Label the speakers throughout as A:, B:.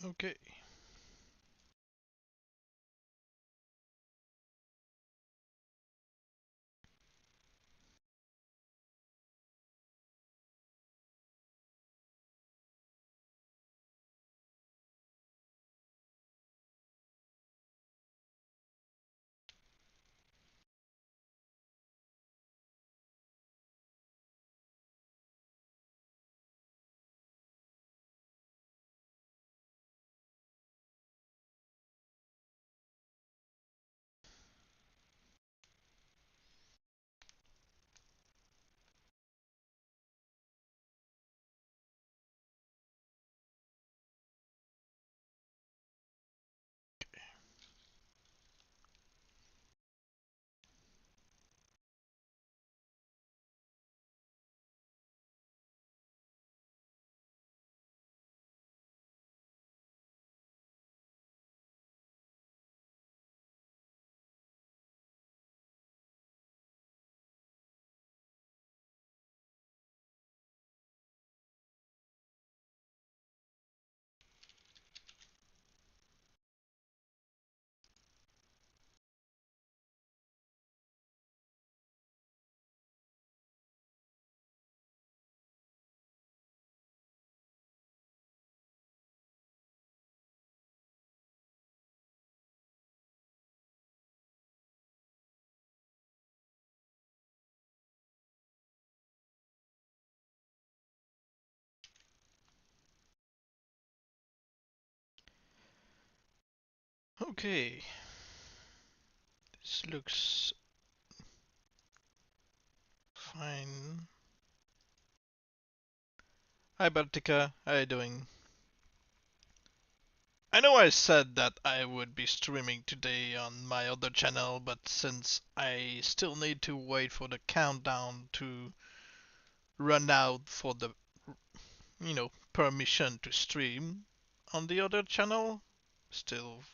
A: Okay. Okay. This looks fine. Hi Baltica, how you doing? I know I said that I would be streaming today on my other channel, but since I still need to wait for the countdown to run out for the, permission to stream on the other channel, still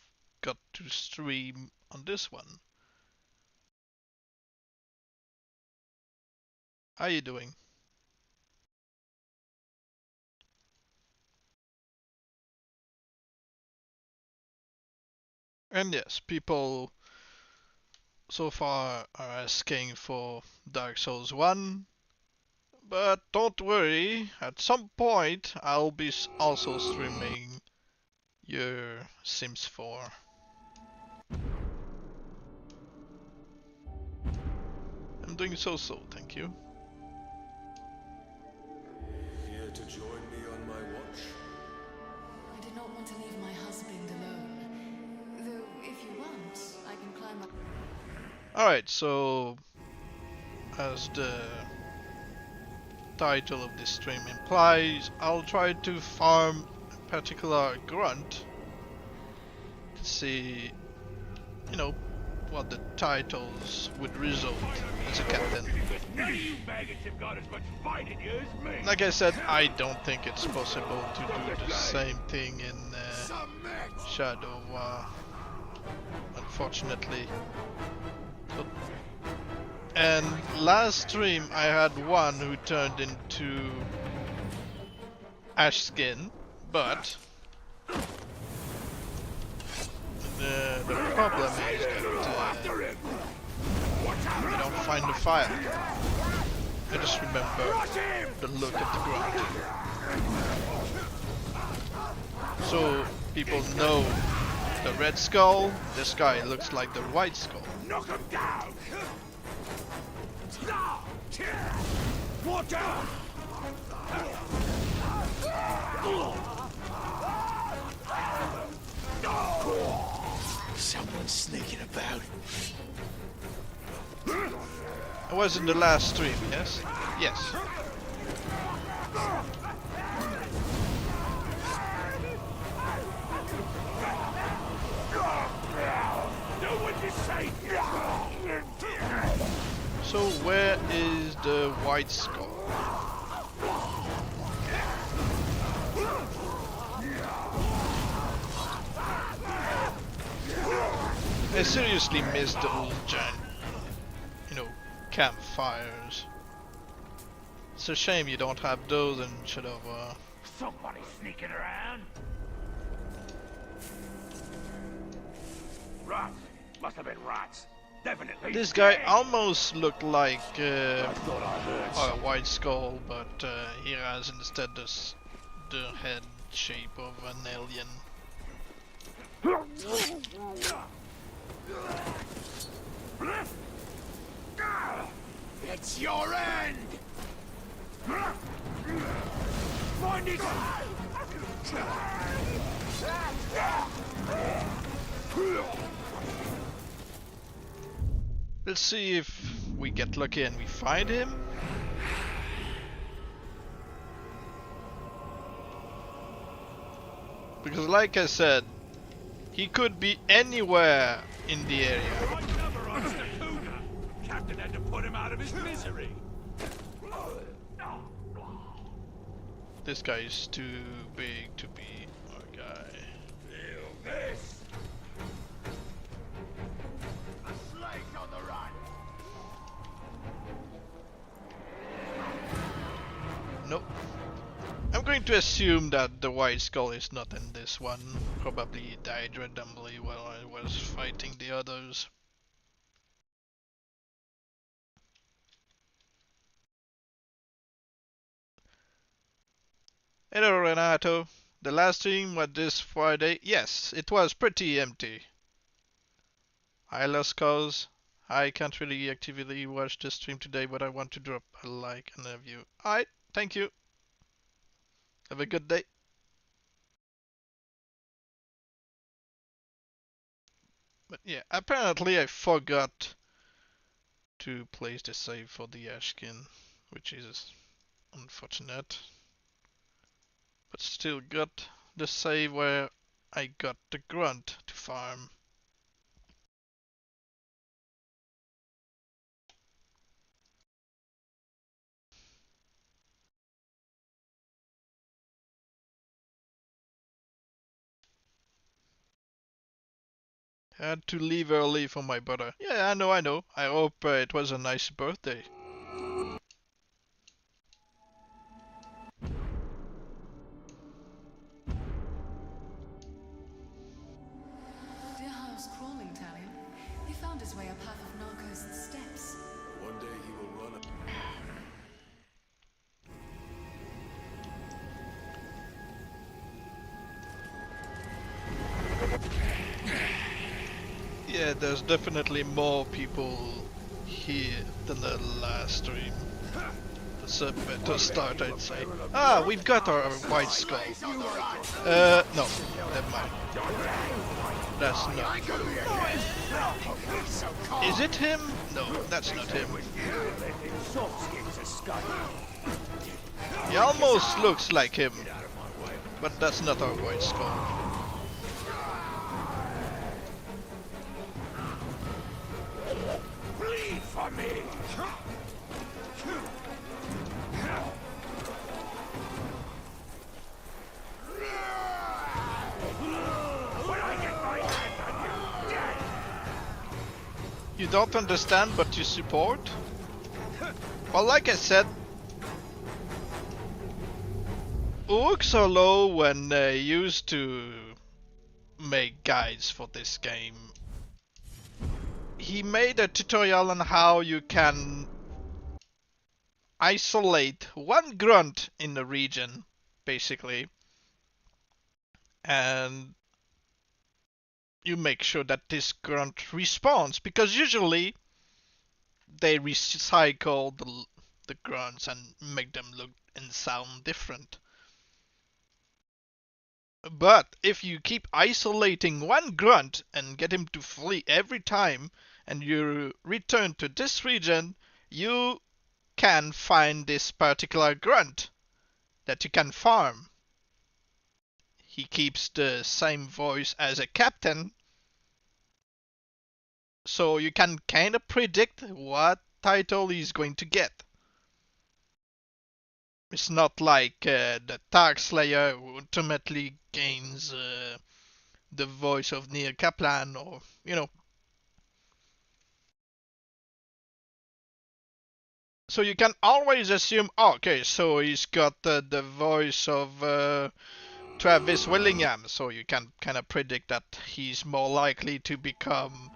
A: got to stream on this one. How you doing? And yes, people so far are asking for Dark Souls 1, but don't worry, at some point I'll be also streaming your Sims 4. I'm doing so, thank you.
B: Here to join me on my watch?
C: I did not want to leave my husband alone. Though, if you want, I can climb up.
A: Alright, so as the title of this stream implies, I'll try to farm a particular Grunt to see, what the titles would result as a captain. Like I said, I don't think it's possible to do the same thing in Shadow, unfortunately. And last stream I had one who turned into Ash Skin, but the problem is that you don't find the file. I just remember the look of the Grunt. So people know the red skull, this guy looks like the white skull.
D: Knock him down! Watch out!
B: Someone's sneaking about.
A: I was in the last stream, yes? Yes. So where is the white skull? I seriously miss the old giant, campfires. It's a shame you don't have those instead of
D: Somebody sneaking around. Rats. Must have been rats. Definitely.
A: This guy
D: dead.
A: almost looked like
D: I thought I heard
A: a
D: something.
A: white skull, but he has instead the head shape of an alien.
D: It's your end! Find it!
A: Let's see if we get lucky and we find him. Because like I said, he could be anywhere in the area.
D: Right number on Mr. Cougar. Captain had to put him out of his misery.
A: This guy is too big to be our guy.
D: Feel this. A slate on the run.
A: Nope. I'm going to assume that the white skull is not in this one. Probably he died randomly while I was fighting the others. Hello Renato. The last stream was this Friday. Yes, it was pretty empty. I lost cause. I can't really actively watch the stream today, but I want to drop a like and a review. Alright, thank you. Have a good day. But yeah, apparently I forgot to place the save for the Ashkin, which is unfortunate. But still got the save where I got the Grunt to farm. Had to leave early for my brother. Yeah, I know, I know. I hope it was a nice birthday.
C: Dear House crawling Italian. He found his way up half of Narcos' steps.
B: One day he will run.
A: Yeah, there's definitely more people here than the last stream. That's a better start, I'd say. Ah, we've got our white skull. No, never mind. That's not. Is it him? No, that's not him. He almost looks like him, but that's not our white skull.
D: Bleed for me. When I get my hands on you, dead.
A: You don't understand, but you support? Well, like I said, hooks are low when they used to make guides for this game. He made a tutorial on how you can isolate one grunt in the region, basically, and you make sure that this grunt respawns, because usually they recycle the grunts and make them look and sound different. But if you keep isolating one grunt and get him to flee every time, and you return to this region, you can find this particular grunt that you can farm. He keeps the same voice as a captain, so you can kind of predict what title he's going to get. It's not like the Dark Slayer who ultimately gains the voice of Neil Kaplan, or, you know. So you can always assume, oh, okay, so he's got the voice of Travis Willingham, so you can kind of predict that he's more likely to become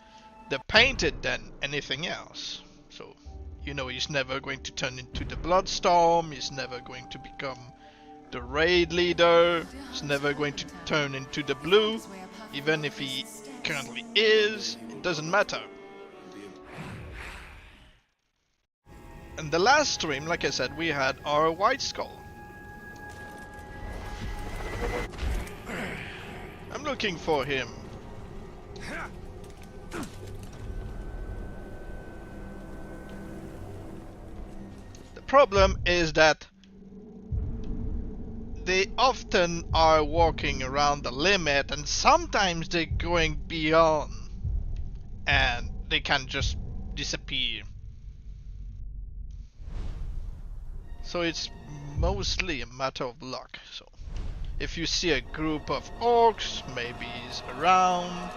A: the Painted than anything else. So, you know, he's never going to turn into the Bloodstorm, he's never going to become the raid leader, he's never going to turn into the Blue, even if he currently is, it doesn't matter. In the last stream, like I said, we had our White Skull. I'm looking for him. The problem is that they often are walking around the limit and sometimes they're going beyond and they can just disappear. So it's mostly a matter of luck. So if you see a group of orcs, maybe he's around,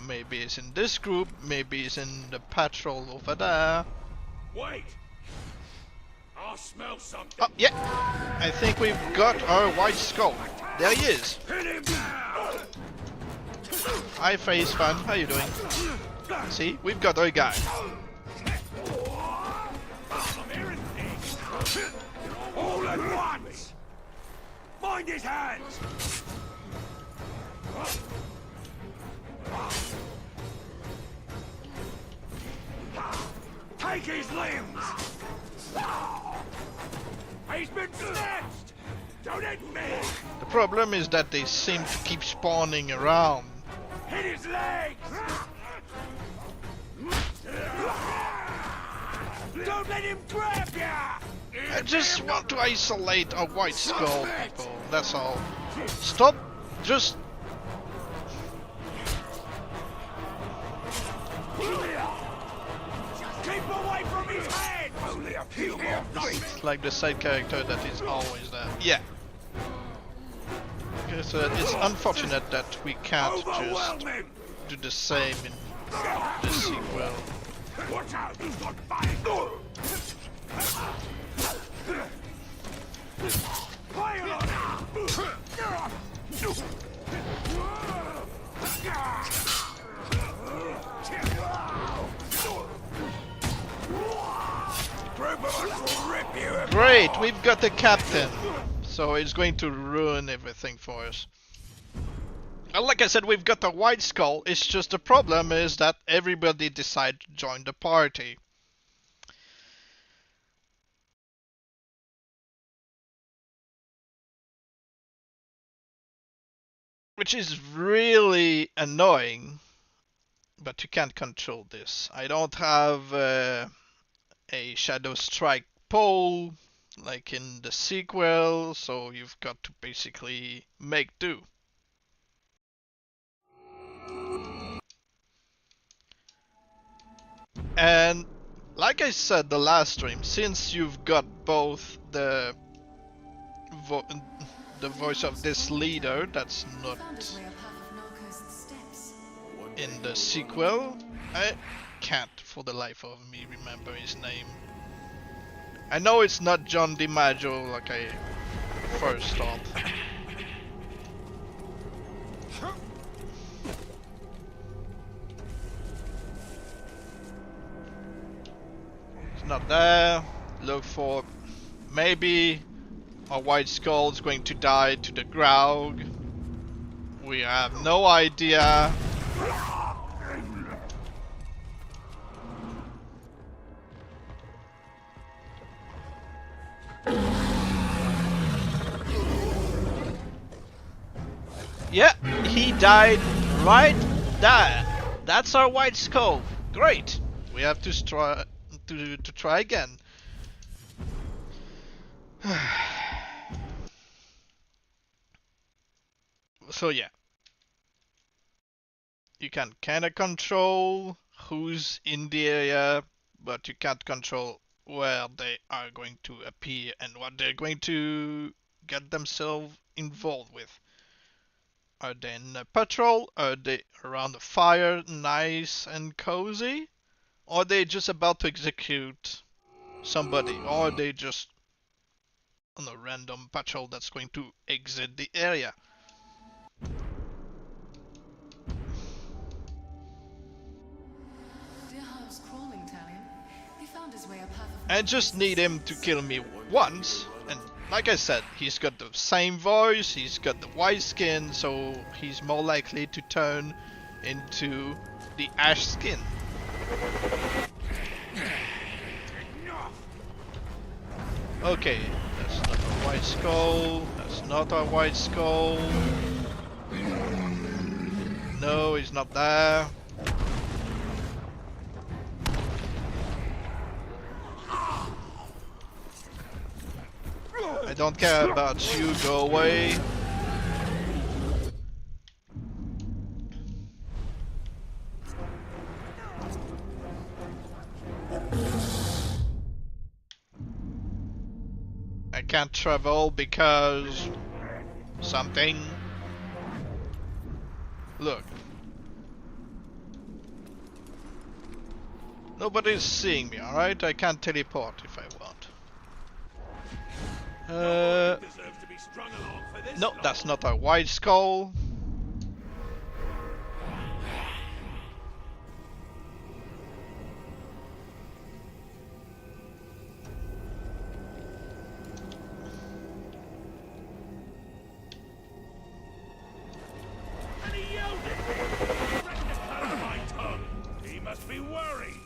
A: maybe he's in this group, maybe he's in the patrol over there.
D: Wait! I smell something.
A: Oh, yeah, I think we've got our White Skull. There he is.
D: Hit him now!
A: Hi, Face Fan, how you doing? See, we've got our guy.
D: I'm hearing things. All at once! Mind his hands! Take his limbs! He's been snatched! Don't hit me!
A: The problem is that they seem to keep spawning around.
D: Hit his legs! Don't let him grab ya!
A: I just want to isolate a White Skull, people, that's all. Stop, just...
D: Keep away from his head! Only a few more
A: It's like the side character that is always there. Yeah. Because it's unfortunate that we can't just
D: overwhelm him!
A: do the same in the sequel.
D: Watch out! He's got fire! Fire on him!
A: Great, we've got the captain. So it's going to ruin everything for us. And like I said, we've got the White Skull. It's just the problem is that everybody decided to join the party. Which is really annoying. But you can't control this. I don't have a Shadow Strike pole like in the sequel, so you've got to basically make do. And like I said the last stream, since you've got both the voice of this leader that's not in the sequel, I can't for the life of me remember his name. I know it's not John DiMaggio like I first thought. It's not there. Look for maybe a White Skull is going to die to the Graug. We have no idea. Yeah, he died right there. That's our White Skull. Great. We have to try again. So yeah. You can kinda control who's in the area, but you can't control where they are going to appear and what they're going to get themselves involved with. Are they in a patrol? Are they around the fire, nice and cozy? Or are they just about to execute somebody? Or are they just on a random patrol that's going to exit the area.
C: Dear House crawling, Talion. He found his way a path of
A: I just need him to kill me once, and like I said, he's got the same voice, he's got the white skin, so he's more likely to turn into the ash skin. Okay, that's not a white skull, that's not a white skull. No, he's not there. I don't care about you, go away. I can't travel because something. Look. Nobody's seeing me, alright? I can't teleport if I want.
D: Deserves to be strung along for this
A: No,
D: lot.
A: that's not a white skull.
D: And he yelled at me. Threatened to cut out my tongue. He must be worried.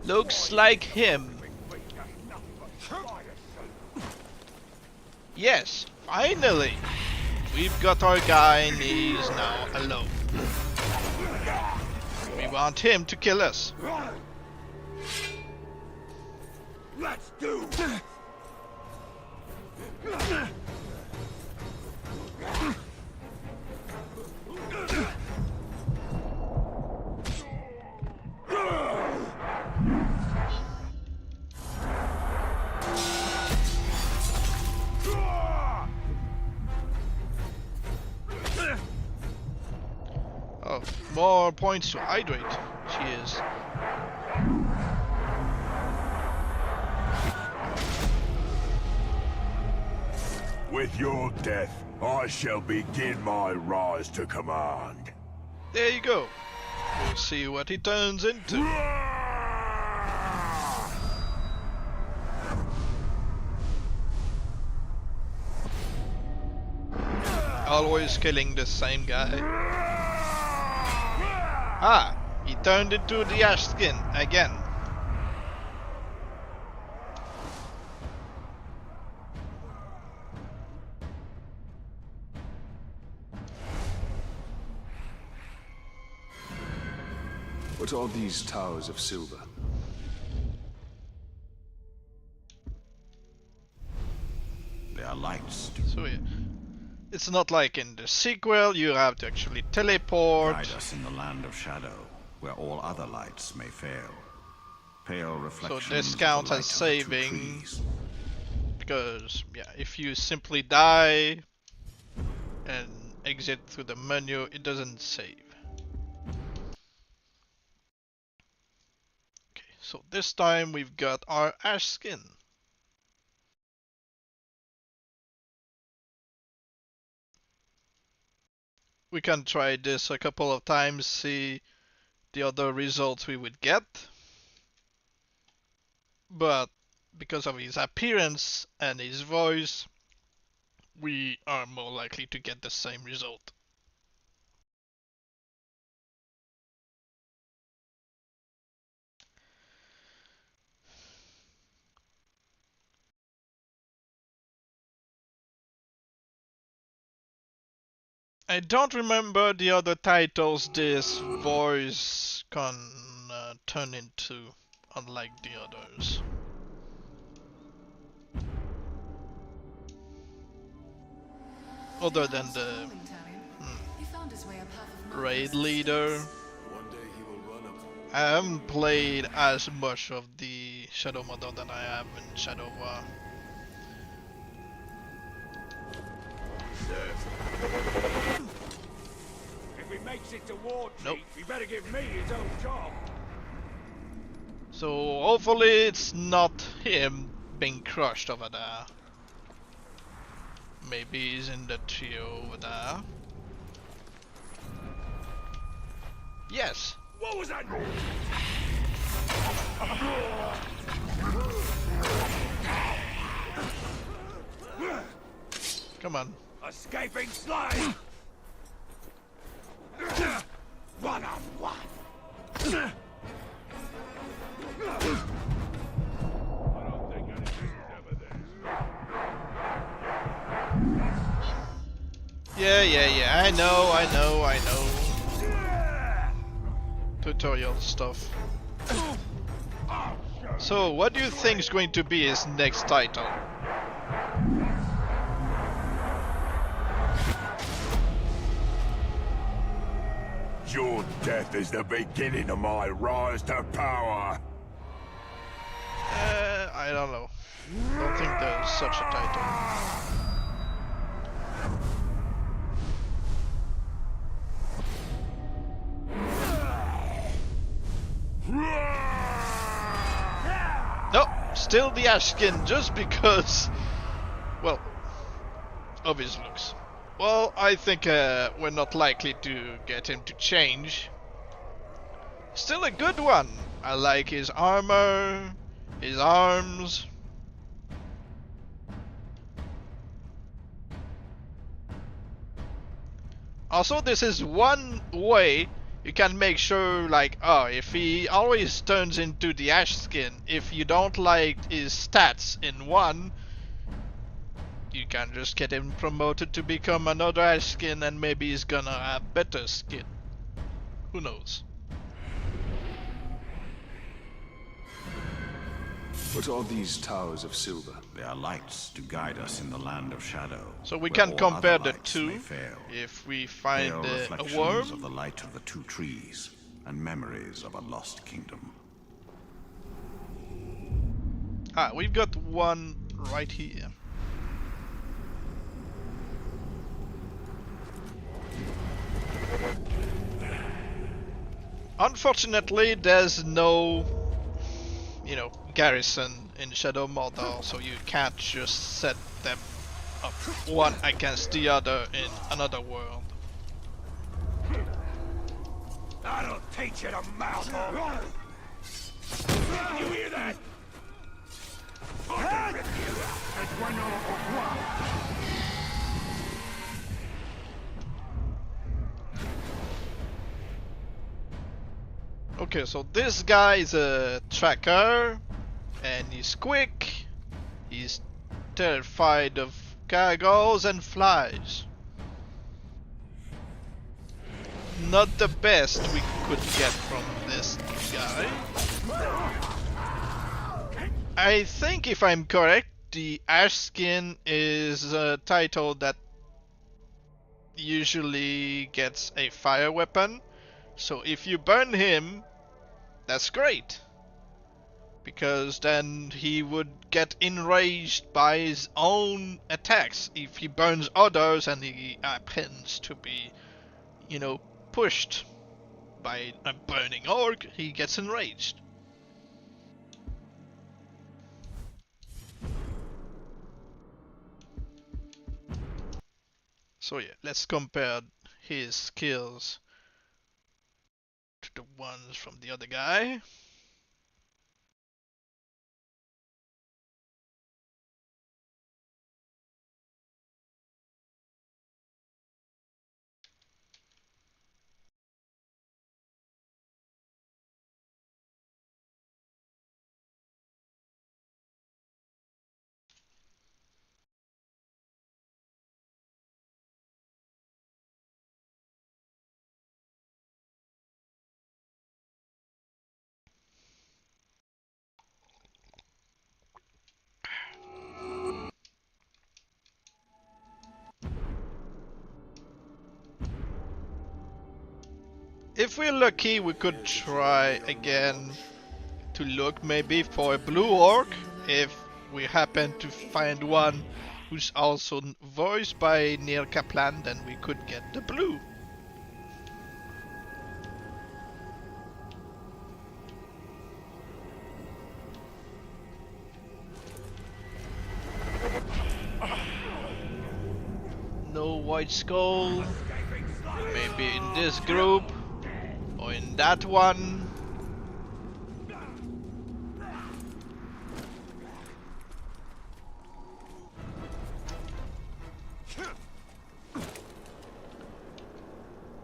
A: Looks like him. Yes, finally! We've got our guy and he's now alone. We want him to kill us.
D: Let's do.
A: Oh, more points to hydrate. Cheers.
B: With your death, I shall begin my rise to command.
A: There you go. We'll see what he turns into. Always killing the same guy. Ah, he turned into the ash skin again.
E: What are these towers of silver?
D: They are lights.
A: So yeah, it's not like in the sequel you have to actually teleport.
F: Guide us in the land of shadow, where all other lights may fail. Pale reflections
A: So this
F: of the
A: counts
F: light
A: as
F: of the two
A: saving.
F: trees.
A: Because yeah, if you simply die and exit through the menu, it doesn't save. Okay, so this time we've got our ash skin. We can try this a couple of times, see the other results we would get. But because of his appearance and his voice, we are more likely to get the same result. I don't remember the other titles this voice can turn into, unlike the others. Other than the
C: He found his way a path of no
A: raid
C: resistance.
A: leader.
B: One day he will run up.
A: I haven't played as much of the Shadow Mother than I have in Shadow War.
D: If we make takes it to war chief,
A: Nope.
D: he better give me his own job.
A: So hopefully it's not him being crushed over there. Maybe he's in the trio over there. Yes.
D: What was that?
A: Come on.
D: Escaping slime! One on one! I don't think anything's ever there.
A: Yeah. I know. Tutorial stuff. So, what do you think is going to be his next title?
B: Your death is the beginning of my rise to power.
A: I don't know. Don't think there's such a title. No, still the Ashkin, just because, well, of his looks. Well, I think we're not likely to get him to change. Still a good one. I like his armor, his arms. Also, this is one way you can make sure, like, oh, if he always turns into the ash skin, if you don't like his stats in one, you can just get him promoted to become another ash skin and maybe he's gonna have better skin. Who knows?
E: What are these towers of silver?
F: They are lights to guide us in the land of shadow.
A: So we
F: where
A: can
F: all
A: compare
F: other
A: the
F: lights
A: two.
F: may fail.
A: If we
F: They
A: find
F: are
A: a
F: reflections
A: worm.
F: of the light of the two trees and memories of a lost kingdom.
A: Ah, we've got one right here. Unfortunately, there's no, garrison in Shadow Mordor, so you can't just set them up one against the other in another world.
D: That'll teach you to mouth off. You hear that?
A: Okay, so this guy is a tracker, and he's quick, he's terrified of gargoyles and flies. Not the best we could get from this guy. I think if I'm correct, the Ash Skin is a title that usually gets a fire weapon. So if you burn him, that's great. Because then he would get enraged by his own attacks. If he burns others and he happens to be, pushed by a burning orc, he gets enraged. So yeah, let's compare his skills to the ones from the other guy. If we're lucky, we could try again to look maybe for a blue orc. If we happen to find one who's also voiced by Neil Kaplan, then we could get the blue. White Skull. Maybe in this group. Or in that one.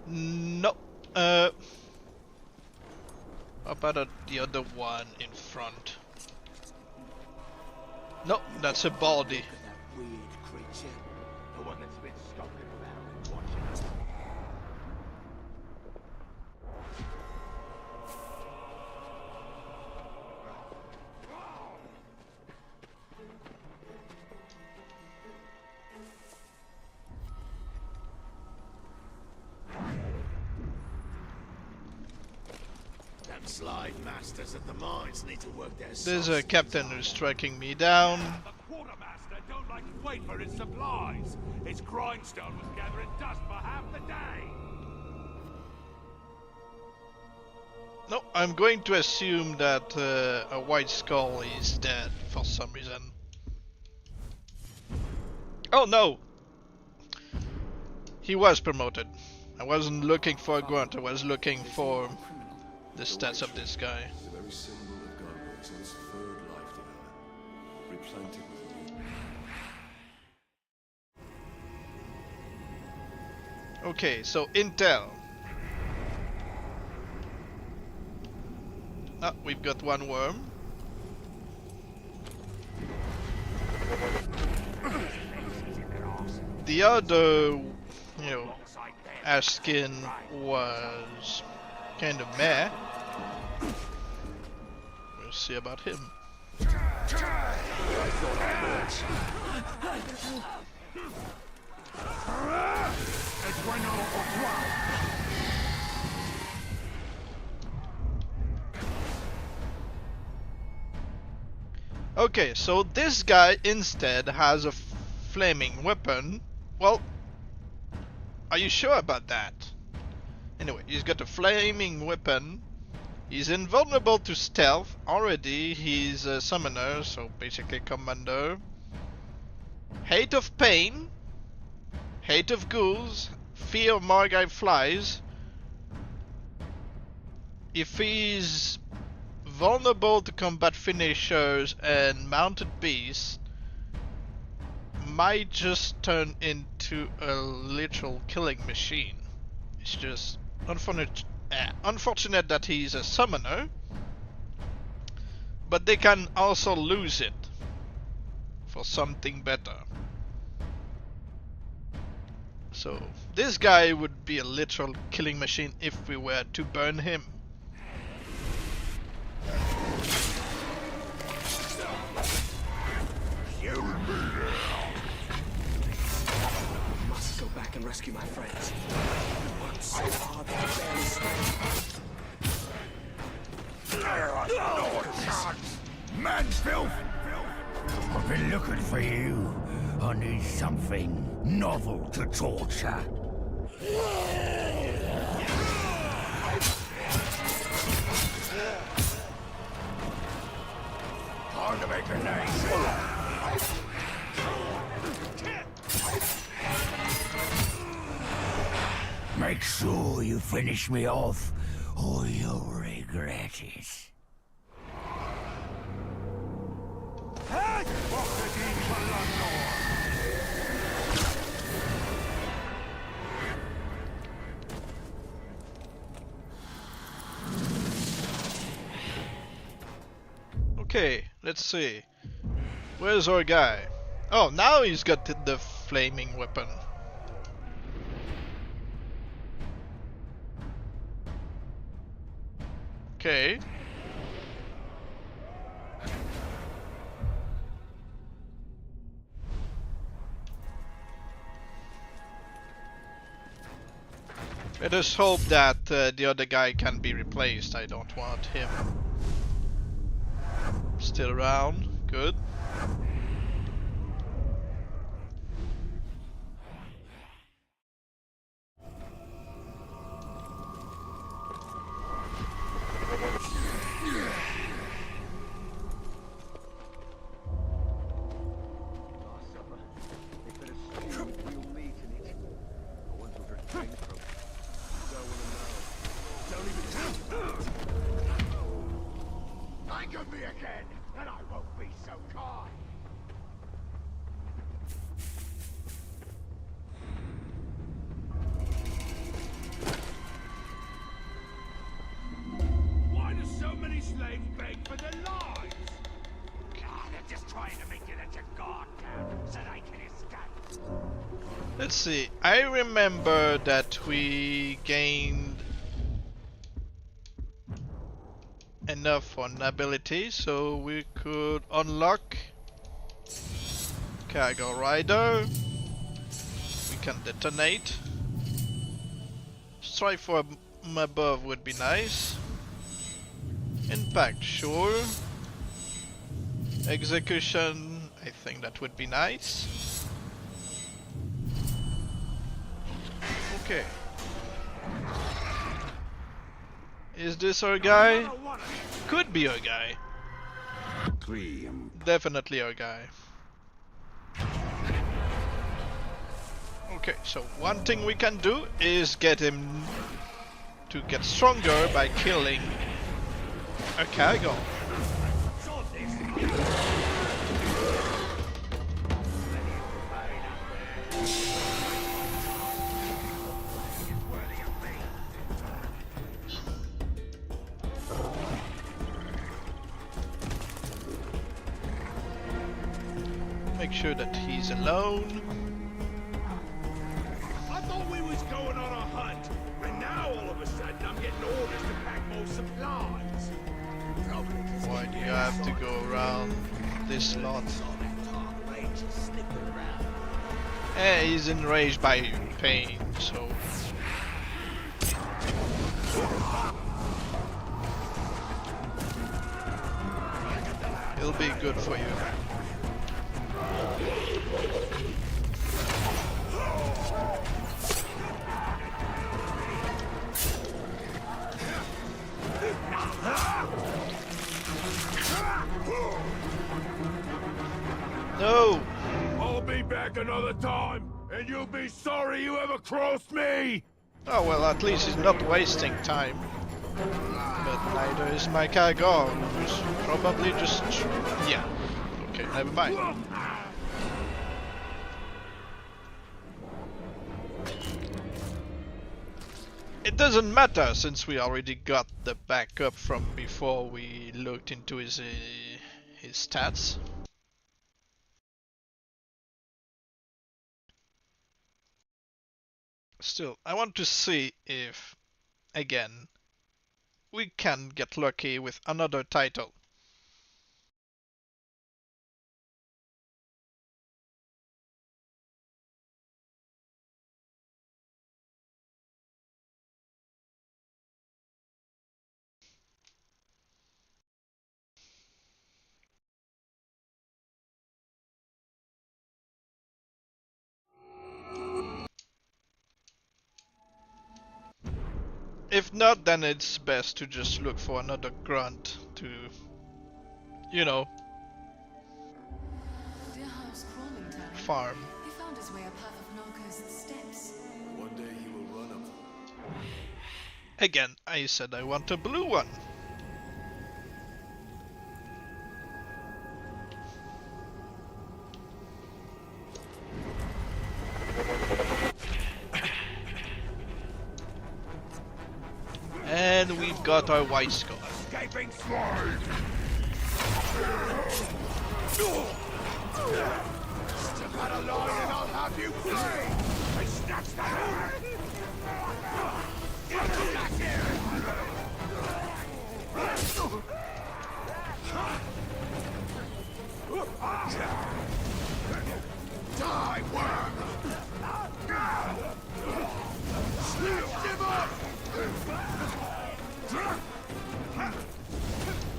A: No. How about the other one in front? No, that's a body.
D: That weird creature. The one that's been skulking around and watching us. Them slide masters at the mines need to work their
A: There's a captain who's tracking me down.
D: The quartermaster don't like to wait for his supplies. His grindstone was gathering dust for half the day.
A: No, I'm going to assume that a White Skull is dead for some reason. Oh no! He was promoted. I wasn't looking for a Grunt, I was looking for the stats of this guy.
E: The very symbol of God was in its third life together, replanted with new.
A: Okay, so intel. Ah, we've got one worm. The other, ash skin was kind of meh. We'll see about him. Okay, so this guy instead has a flaming weapon. Well, are you sure about that? Anyway, he's got a flaming weapon. He's invulnerable to stealth. Already, he's a summoner, so basically commander. Hate of pain. Hate of ghouls. Fear of Margai flies. If he's vulnerable to combat finishers and mounted beasts, might just turn into a literal killing machine. It's just unfortunate that he's a summoner, but they can also lose it for something better. So this guy would be a literal killing machine if we were to burn him.
G: Must go back and rescue my friends. We worked so hard they could barely stand.
D: Man's filth! I've been looking for you. I need something novel to torture. Time to make a name. Make sure you finish me off, or you'll regret it.
A: Okay, let's see. Where's our guy? Oh, now he's got the flaming weapon. Okay. Let us hope that the other guy can be replaced. I don't want him still around. Good.
D: Think of me again, and I won't be so kind. Why do so many slaves beg for their lives? They're just trying to make it into guard town so they can escape.
A: Let's see. I remember that we gained enough for an ability, so we could unlock Cargo Rider. We can detonate. Strike from above would be nice. Impact, sure. Execution, I think that would be nice. Okay. Is this our guy? Could be our guy. Definitely our guy. Okay, so one thing we can do is get him to get stronger by killing a cargo. Make sure that he's alone.
D: I thought we was going on a hunt, and now all of a sudden I'm getting orders to pack more supplies.
A: Why do you have to go around this lot? He's enraged by pain, so... He'll be good for you. No!
D: I'll be back another time, and you'll be sorry you ever crossed me!
A: Oh well, at least he's not wasting time. But neither is my cargo, who's probably just... yeah. Okay, never mind. It doesn't matter, since we already got the backup from before we looked into his stats. Still, I want to see if, again, we can get lucky with another title. If not, then it's best to just look for another grunt to, you know,
C: Dear house crawling town.
A: farm.
C: He found his way a path of Narcos' steps.
E: One day he will run up them.
A: Again, I said I want a blue one. And we've got our white skull.
D: Escaping sword! Step out of line and I'll have you free! I snatched that arm! Get back here! Die, worm! Snatched him up!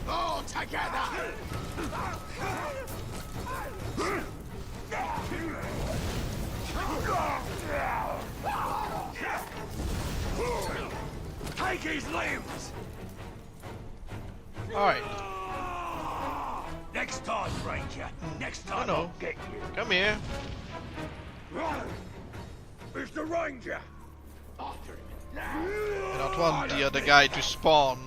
D: All together! Take his limbs!
A: Alright,
D: Next time, Ranger. Next time
A: no.
D: I'll get you.
A: Come here.
D: Where's the Ranger? After him.
A: I don't want the other guy to spawn.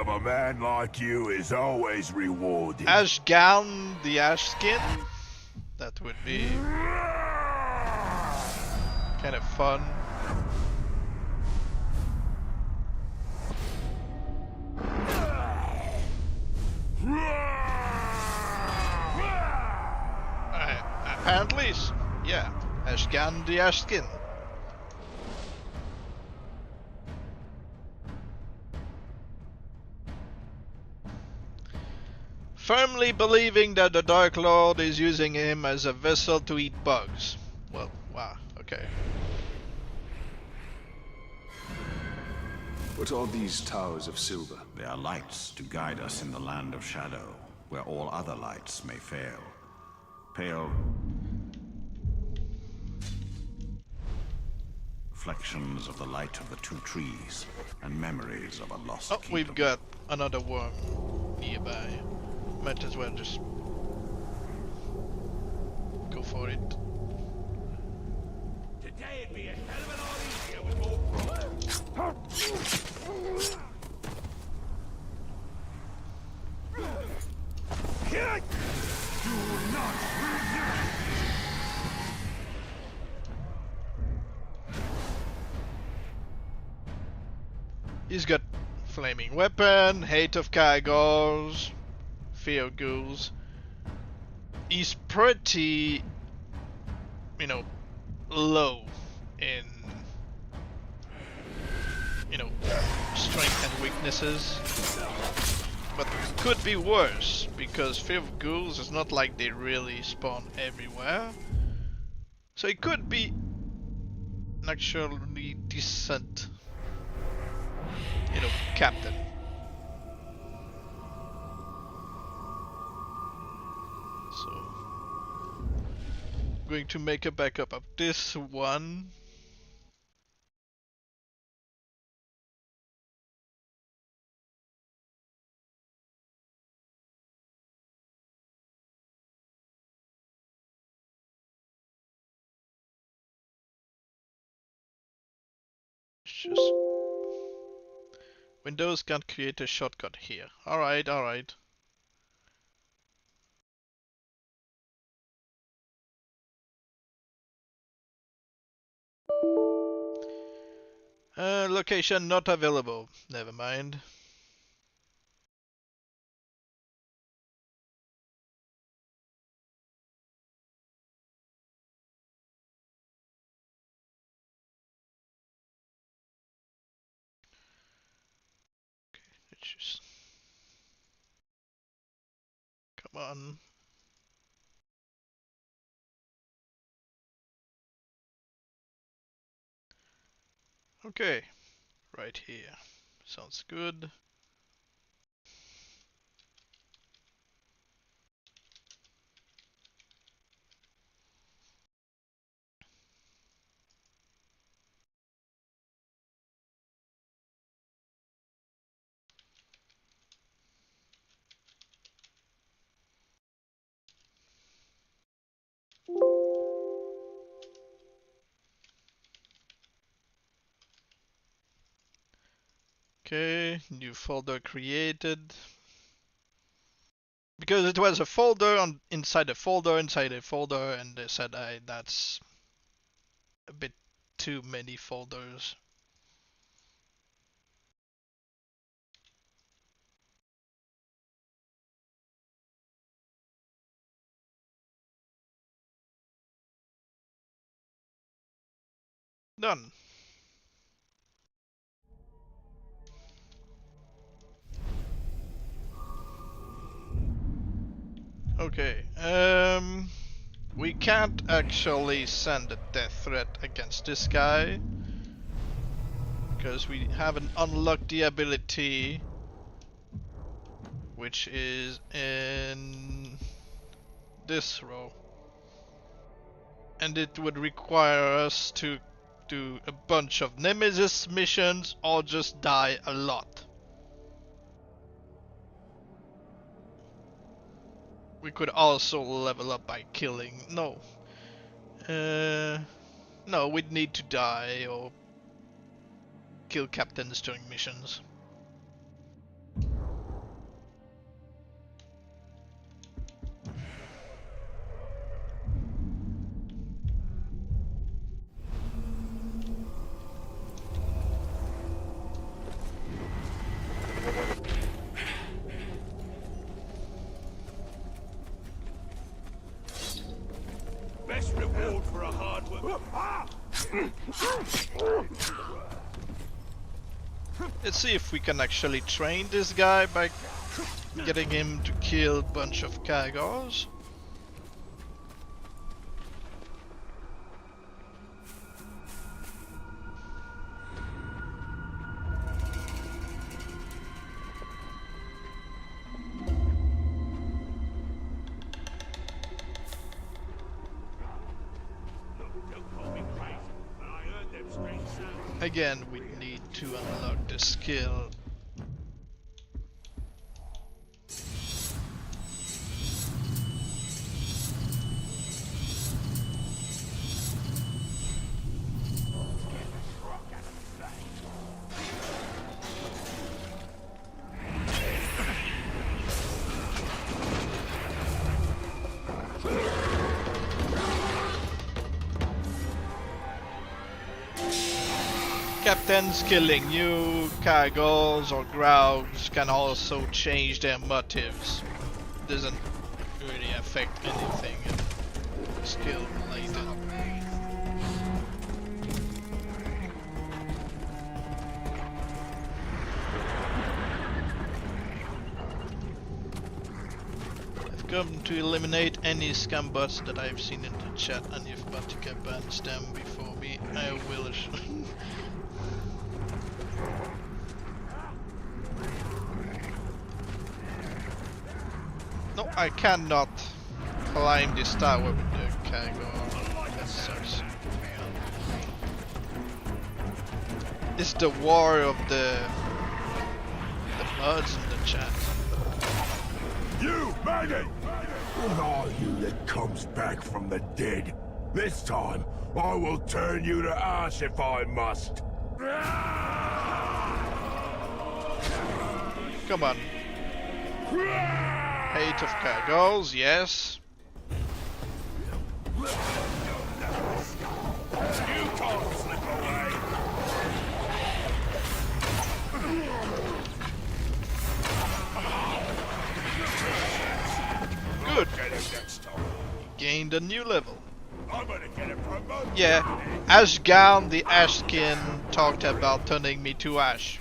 B: a man like you is always rewarded.
A: Ashgan the Ashskin? That would be kind of fun. Apparently, yeah, Ashgan the Ashskin. Firmly believing that the Dark Lord is using him as a vessel to eat bugs. Well, wow, okay.
E: What are these towers of silver?
F: They are lights to guide us in the land of shadow, where all other lights may fail. Pale reflections of the light of the two trees, and memories of a lost kingdom.
A: We've got another worm nearby. Might as well just go for it.
D: Today it'd be a hell of a lot easier with more
A: He's got flaming weapon, hate of Kygors, fear of ghouls. He's pretty, you know, low in, you know, strength and weaknesses. But it could be worse, because fear of ghouls is not like they really spawn everywhere. So it could be an actually decent, you know, captain. So, going to make a backup of this one. Just Windows can't create a shortcut here. Alright, alright. Location not available. Never mind. Let's just... Come on. Okay. Right here. Sounds good. Okay, new folder created. Because it was a folder on inside a folder inside a folder, and they said that's a bit too many folders. Done. Okay, we can't actually send a death threat against this guy because we haven't unlocked the ability, which is in this row, and it would require us to do a bunch of Nemesis missions or just die a lot. We could also level up by killing. No. No, we'd need to die or kill captains during missions.
D: best reward for a hard work.
A: Let's see if we can actually train this guy by getting him to kill a bunch of cargos. Again, we need to unlock the skill. Captains killing new cargoes or grogs can also change their motives. Doesn't really affect anything skill related. I've come to eliminate any scam bots that I've seen in the chat, and if Batika bans them before me, I will. No, I cannot climb this tower with the cargo. That sucks. It's the war of the mods in the chat.
B: You, maggot! What are you that comes back from the dead? This time, I will turn you to ash if I must.
A: Come on. Hate of cargoes, yes.
B: You can't slip away.
A: Good.
B: Get him next time.
A: Gained a new level.
B: I'm gonna get him promoted.
A: Yeah, Ashgan the Ashkin talked about turning me to ash.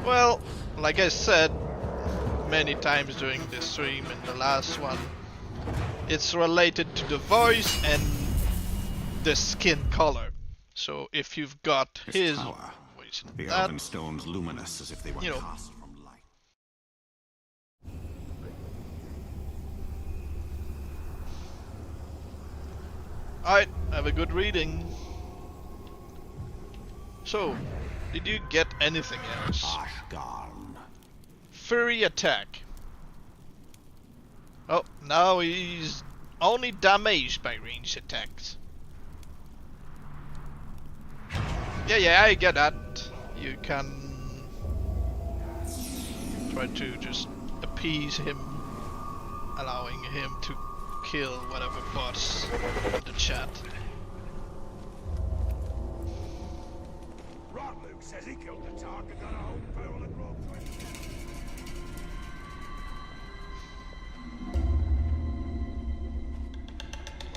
A: Well, like I said many times during the stream and the last one, it's related to the voice and the skin color. So if you've got his
F: tower,
A: voice,
F: the
A: that,
F: elven stones luminous as if they were
A: you know,
F: cast from light.
A: alright, have a good reading. So, did you get anything else?
F: Ashgarn.
A: Fury attack. Oh, now he's only damaged by ranged attacks. Yeah, I get that. You can try to just appease him, allowing him to kill whatever bots in the chat.
D: Luke says he killed the target and got a whole barrel of grog.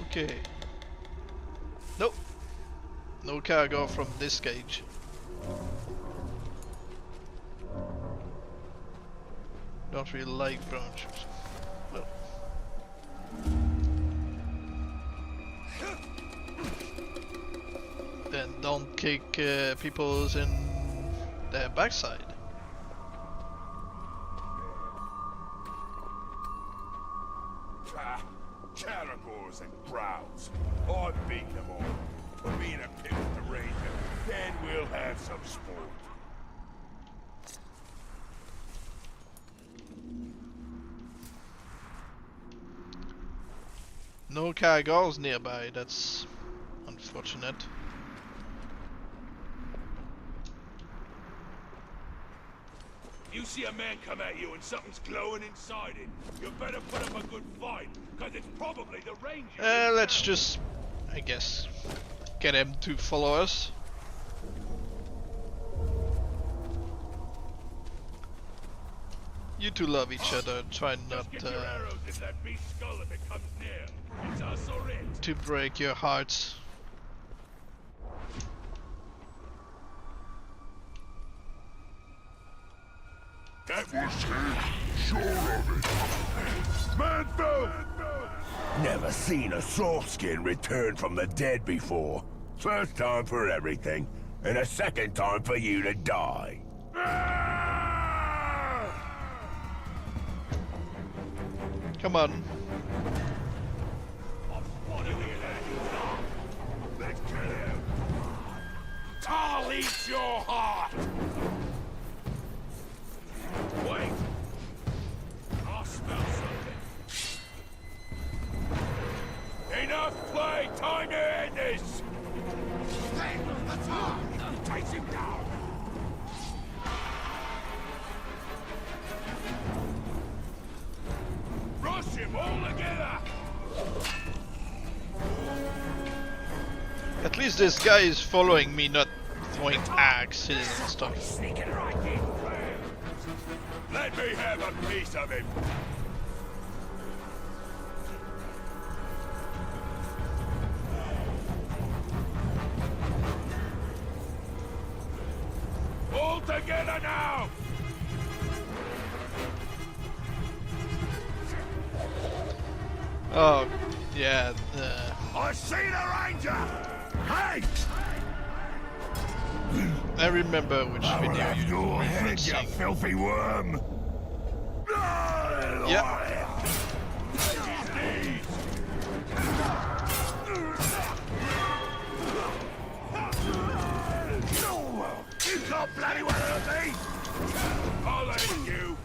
A: Okay. Nope. No cargo from this gauge. Don't really like branches. No. Then don't kick people's in their backside.
B: Caragors and Growls. I've beaten them all. Put me in a pit with the Ranger, then we'll have some sport.
A: No cargoes nearby, that's unfortunate.
D: You see a man come at you and something's glowing inside it, you better put up a good fight, cause it's probably the Ranger.
A: Let's just, I guess, get him to follow us. You two love each other. Try not
D: Get your arrows in that beast's skull if it comes near. It's us or it.
A: to break your hearts.
B: That was him. Sure of it. Manfo! Never seen a soft skin return from the dead before. First time for everything, and a second time for you to die.
A: Come on.
D: Let's kill him. I'll eat your heart. Wait. I'll smell something. Enough play. Time to end this. Stay on the top. Take him down. Rush him all together.
A: At least this guy is following me, not throwing axes and stuff.
D: Sneaking right in. Let me have a piece of him. All together now.
A: Oh, yeah.
D: I see the ranger. Hey!
A: I remember which
B: I will
A: video
B: have
A: you
B: your head, you
A: referencing.
B: filthy worm!
A: Yeah.
D: You can't bloody well hurt me! I'll aid you!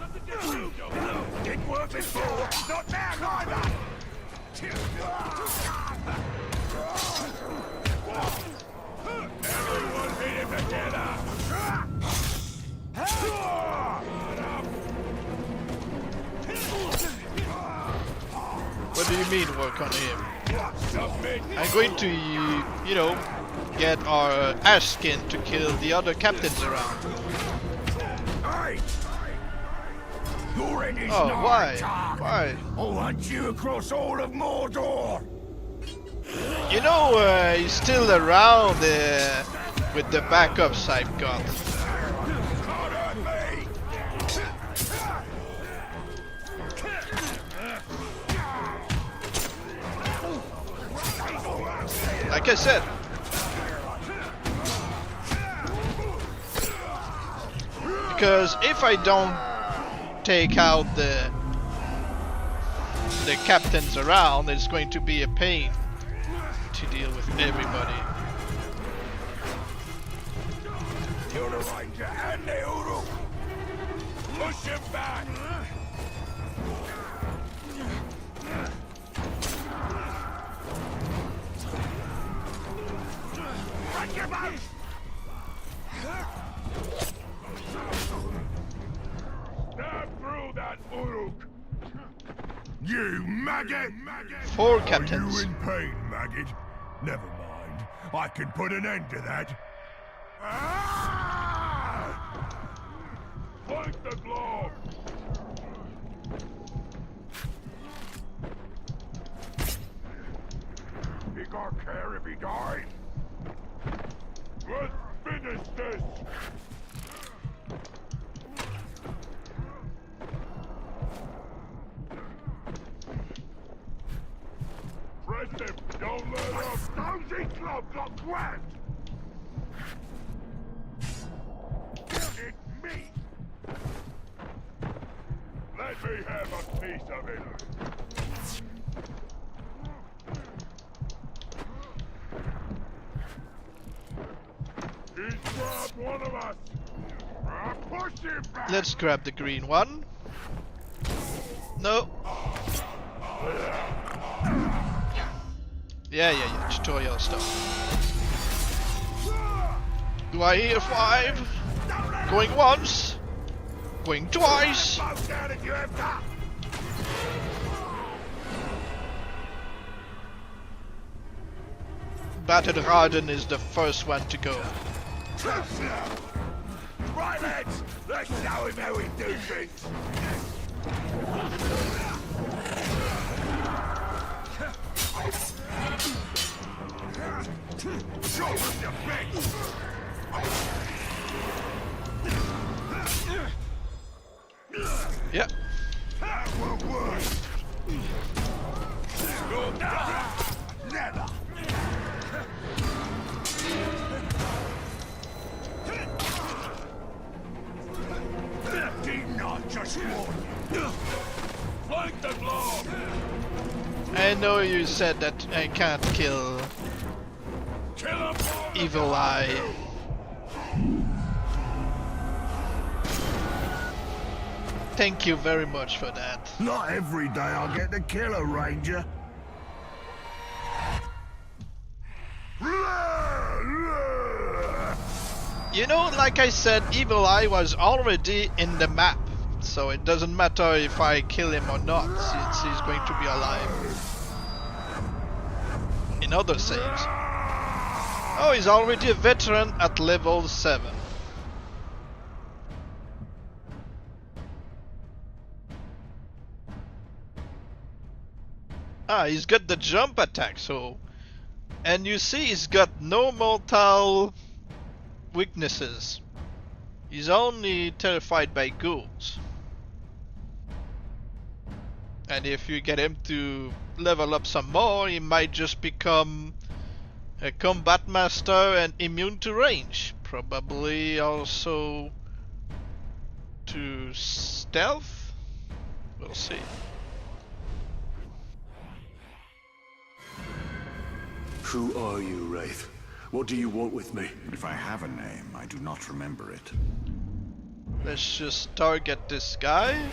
D: Didn't work before! Not now, neither! Everyone hit him together!
A: What do you mean work on him?
D: Submit!
A: I'm going to, you know, get our ash skin to kill the other captains around.
B: Hey! You're in his
A: Oh,
B: night,
A: why?
B: Tark.
A: Why?
B: I'll hunt you across all of Mordor!
A: You know, he's still around with the backups I've got.
B: Can't hurt me!
A: Like I said. Because if I don't take out the captains around, it's going to be a pain to deal with everybody.
B: You're the ranger and the Uruk!
D: Push him back! Run your boat! Stab through that Uruk!
B: You maggot!
A: 4 captains.
B: Are you in pain, maggot? Never mind. I can put an end to that.
D: Flank the glove!
B: He got care if he died.
D: Let's finish this! Press him! Don't let up!
B: Dozy club got grabbed!
D: It's me! Let me have a piece of it! He's grabbed one of us! Push him back!
A: Let's grab the green one. No. Yeah, tutorial stuff. Do I hear 5? Going once. Going twice.
D: Bow down if you have to!
A: Battered Harden is the first one to go.
B: Right, lads, let's show him how we do things. Show him your face.
A: Yeah.
B: That will work. Never. Did not just warn you. Flank the blow.
A: I know you said that I can't kill
B: Kill him.
A: Evil Eye. Thank you very much for that.
B: Not every day I get to kill a ranger.
A: You know, like I said, Evil Eye was already in the map, so it doesn't matter if I kill him or not, since he's going to be alive in other saves. Oh, he's already a veteran at level 7. Ah, he's got the jump attack, so... And you see he's got no mortal weaknesses. He's only terrified by ghouls. And if you get him to level up some more, he might just become a combat master and immune to range. Probably also to stealth? We'll see.
E: Who are you, Wraith? What do you want with me?
F: If I have a name, I do not remember it.
A: Let's just target this guy.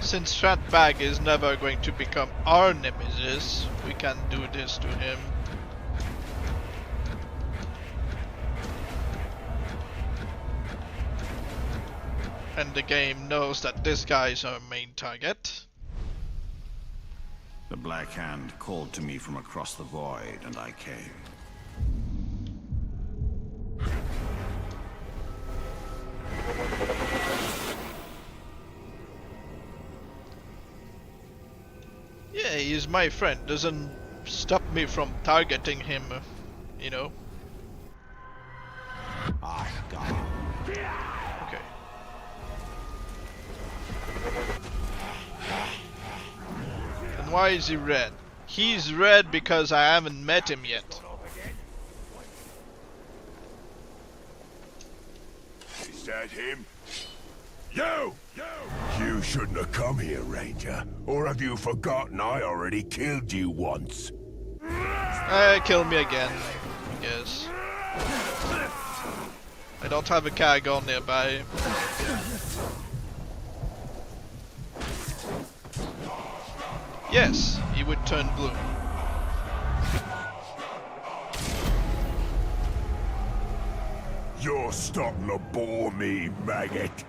A: Since Fatbag is never going to become our nemesis, we can do this to him. And the game knows that this guy is our main target.
F: The Black Hand called to me from across the void, and I came.
A: Yeah, he's my friend. Doesn't stop me from targeting him, you know. Okay. And why is he red? He's red because I haven't met him yet.
B: Is that him? You! You shouldn't have come here, Ranger. Or have you forgotten I already killed you once?
A: Kill me again, I guess. I don't have a cargo nearby. Yes, he would turn blue.
B: You're starting to bore me, maggot.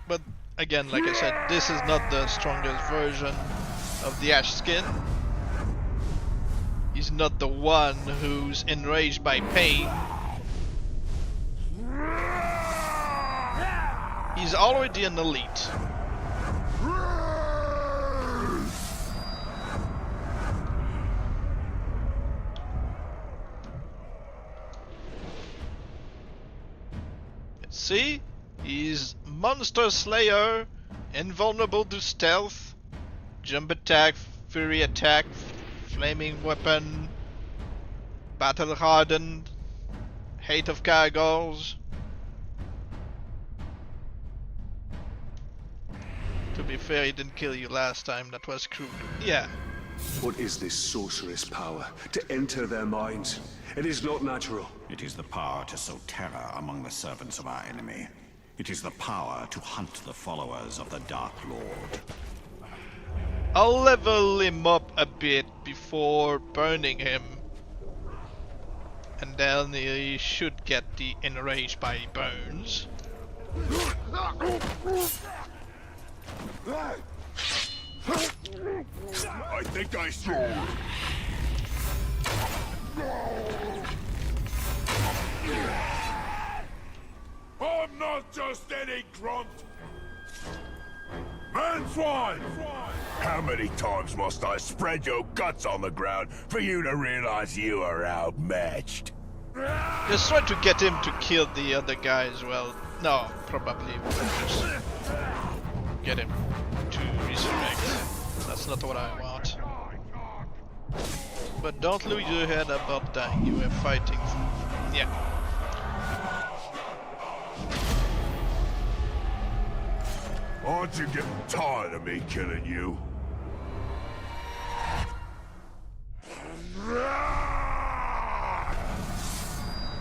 A: But again, like I said, this is not the strongest version of the Ash skin. He's not the one who's enraged by pain. He's already an elite. See? He's Monster Slayer, invulnerable to stealth, jump attack, fury attack, flaming weapon, battle hardened, hate of gargoyles. To be fair, he didn't kill you last time, that was crude. Yeah.
E: What is this sorceress power? To enter their minds? It is not natural.
F: It is the power to sow terror among the servants of our enemy. It is the power to hunt the followers of the Dark Lord.
A: I'll level him up a bit before burning him. And then he should get the enraged by burns.
B: I think I saw it. I'm not just any grunt! Man swine! How many times must I spread your guts on the ground for you to realize you are outmatched?
A: Just try to get him to kill the other guy as well. No, probably just get him to resurrect. That's not what I want. But don't lose your head about dying. You were fighting. Yeah.
B: Aren't you getting tired of me killing you?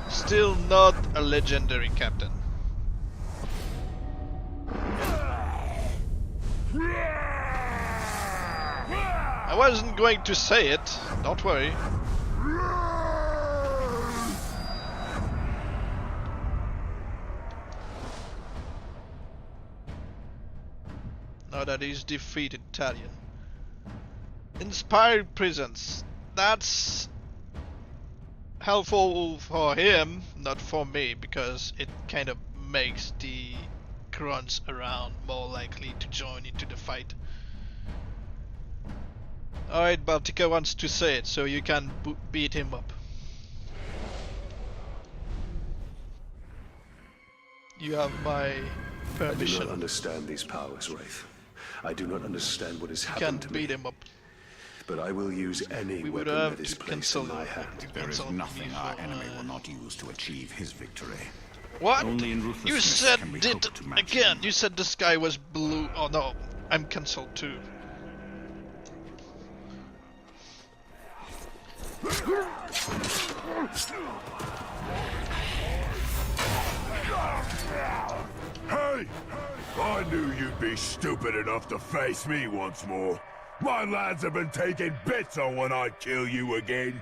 A: Still not a legendary captain. I wasn't going to say it, don't worry. Now that he's defeated Talion. Inspired presence. That's helpful for him, not for me, because it kind of makes the grunts around more likely to join into the fight. Alright, Baltica wants to say it, so you can beat him up. You have my permission.
E: I do not understand these powers, Wraith. I do not understand what has
A: You
E: happened
A: can't
E: to
A: beat
E: me.
A: him up.
E: But I will use any
A: We would
E: weapon
A: have
E: that is
A: to
E: placed in my hand.
F: There is
A: cancel
F: nothing our
A: before,
F: enemy will not use to achieve his victory.
A: What?
F: Only in
A: You
F: ruthlessness
A: said
F: can we
A: it
F: hope to match
A: again.
F: him.
A: You said the sky was blue. Oh no, I'm cancelled too.
B: Hey! I knew you'd be stupid enough to face me once more. My lads have been taking bits on when I kill you again.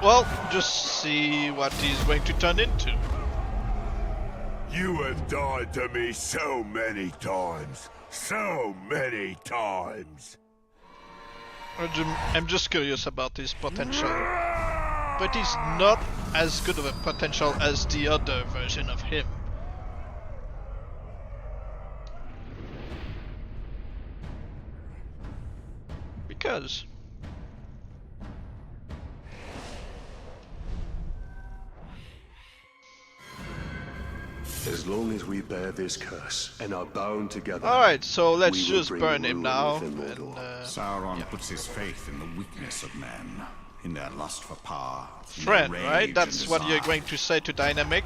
A: Well, just see what he's going to turn into.
B: You have died to me so many times. So many times.
A: I'm just curious about his potential. But he's not as good of a potential as the other version of him. Because
E: As long as we bear this curse and are bound together.
A: alright, so let's
E: we will
A: just
E: bring
A: burn him
E: ruin
A: now.
E: within
A: And,
E: Mordor.
F: Sauron puts his faith in the weakness of men, in their lust for power, in
A: friend,
F: their
A: right?
F: rage
A: That's
F: and
A: what you're
F: desire.
A: going to say to Dynamic?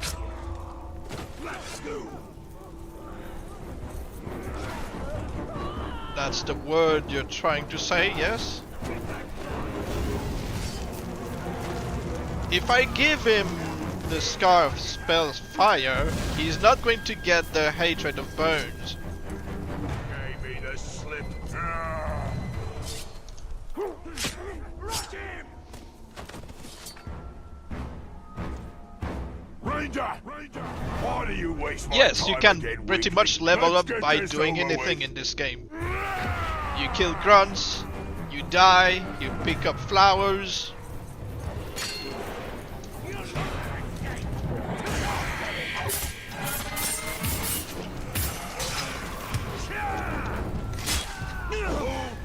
A: That's the word you're trying to say, yes? If I give him the Scarf spells fire, he's not going to get the hatred of burns.
B: Gave me the slip. Ranger! Why do you waste my
A: Yes,
B: time
A: you can
B: again,
A: pretty
B: weakling?
A: much level
B: Let's
A: up
B: get
A: by
B: this
A: doing
B: over
A: anything
B: with.
A: in this game. You kill grunts, you die, you pick up flowers.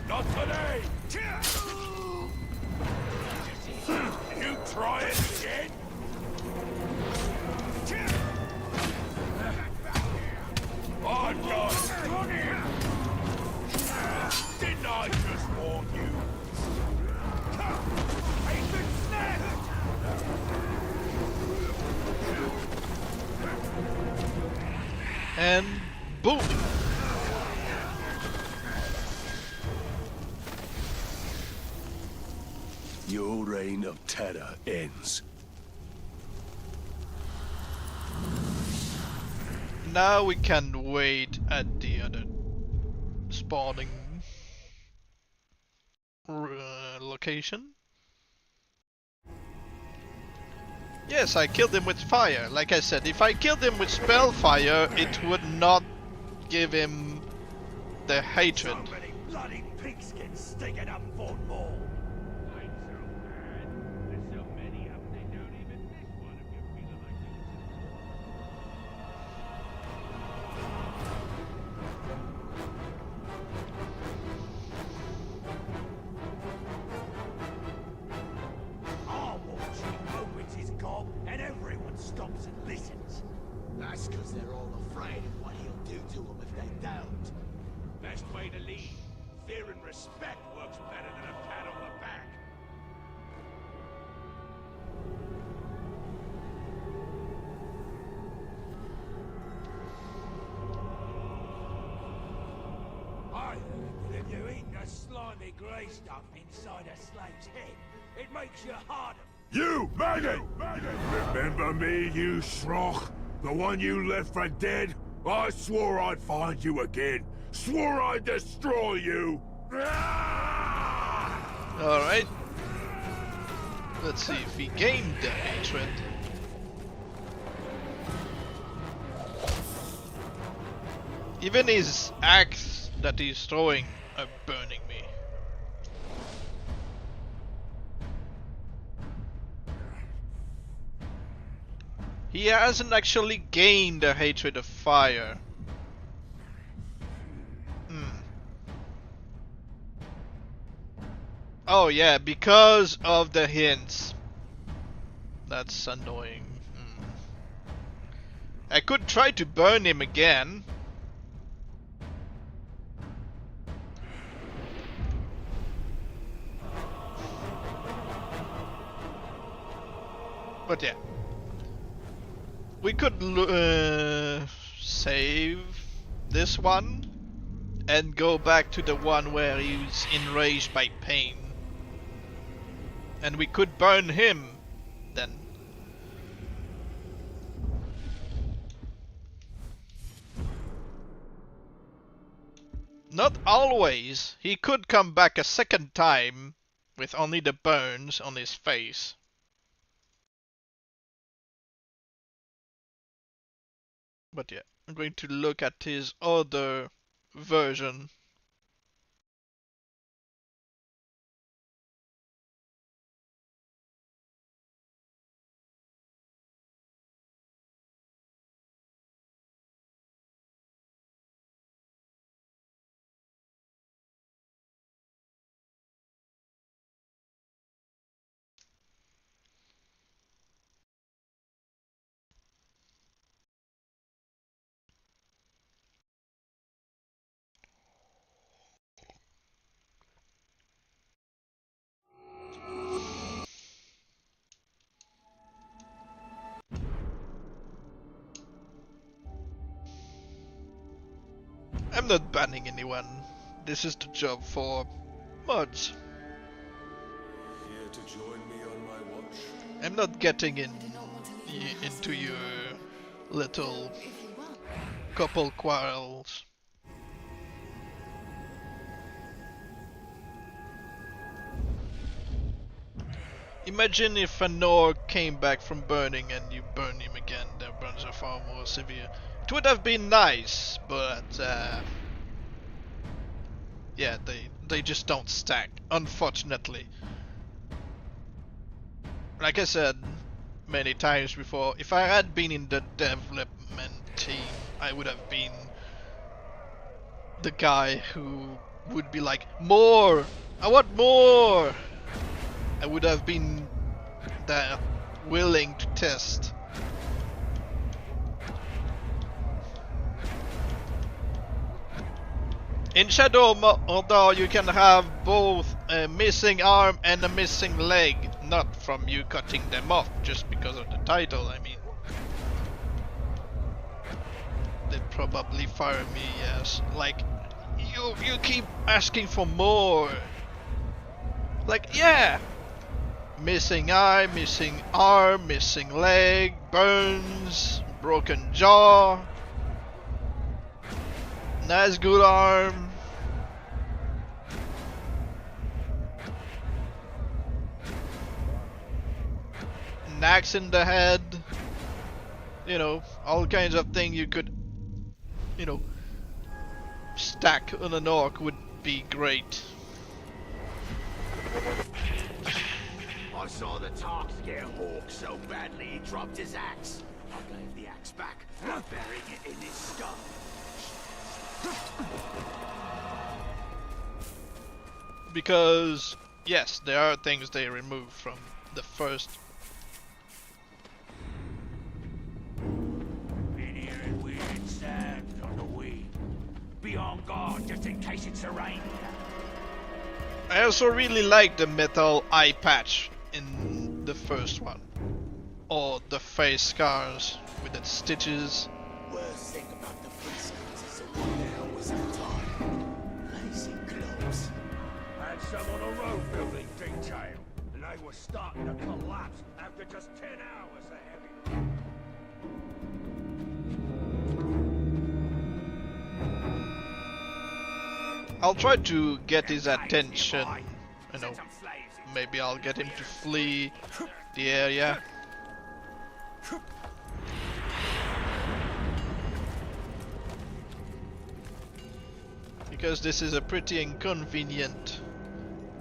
B: Not today! You try it again? Oh God! Didn't I just warn you?
A: And boom!
E: Your reign of terror ends.
A: Now we can wait at the other spawning location. Yes, I killed him with fire. Like I said, if I killed him with spell fire, it would not give him the hatred.
D: So many bloody pigskins sticking up for more. I'm so mad. There's so many up they don't even miss one if you're feeling like Our war chief opens his gob and everyone stops and listens.
G: That's because they're all afraid of what he'll do to them if they don't.
D: Best way to lead. Fear and respect works better than a pat on the back. I heard that if you eat the slimy grey stuff inside a slave's head, it makes you harder.
B: You, maggot! Remember me, you schrock? The one you left for dead? I swore I'd find you again. Swore I'd destroy you.
A: Alright. Let's see if he gained the hatred. Even his axe that he's throwing are burning me. He hasn't actually gained the hatred of fire. Oh yeah, because of the hints. That's annoying. I could try to burn him again. But yeah. We could save this one and go back to the one where he's enraged by pain. And we could burn him then. Not always. He could come back a second time with only the burns on his face. But yeah, I'm going to look at his other version. I'm not banning anyone. This is the job for mods.
E: Here to join me on my watch.
A: I'm not getting into your little couple quarrels. Imagine if a Nor came back from burning and you burn him again. Their burns are far more severe. It would have been nice, but yeah, they just don't stack, unfortunately. Like I said many times before, if I had been in the development team, I would have been the guy who would be like, more! I want more! I would have been that willing to test. In Shadow Mordor you can have both a missing arm and a missing leg, not from you cutting them off just because of the title, I mean. They'd probably fire me, yes. Like, you keep asking for more. Like, yeah! Missing eye, missing arm, missing leg, burns, broken jaw. Nice good arm. an axe in the head. You know, all kinds of things you could, you know, stack on an orc would be great.
G: I saw the Tark scare Hawk so badly he dropped his axe. I gave the axe back, burying it in his skull.
A: Because, yes, there are things they removed from the first.
D: Been hearing weird sounds on the way. Be on guard just in case it's a rain.
A: I also really like the metal eye patch in the first one. Or the face scars with its stitches.
G: Worst thing about the face scars is that what the hell was that time? Lazy globes.
D: Had some on a road building detail, and they were starting to collapse after just 10 hours of heavy rain.
A: I'll try to get his attention, you know, maybe I'll get him to flee the area. Because this is a pretty inconvenient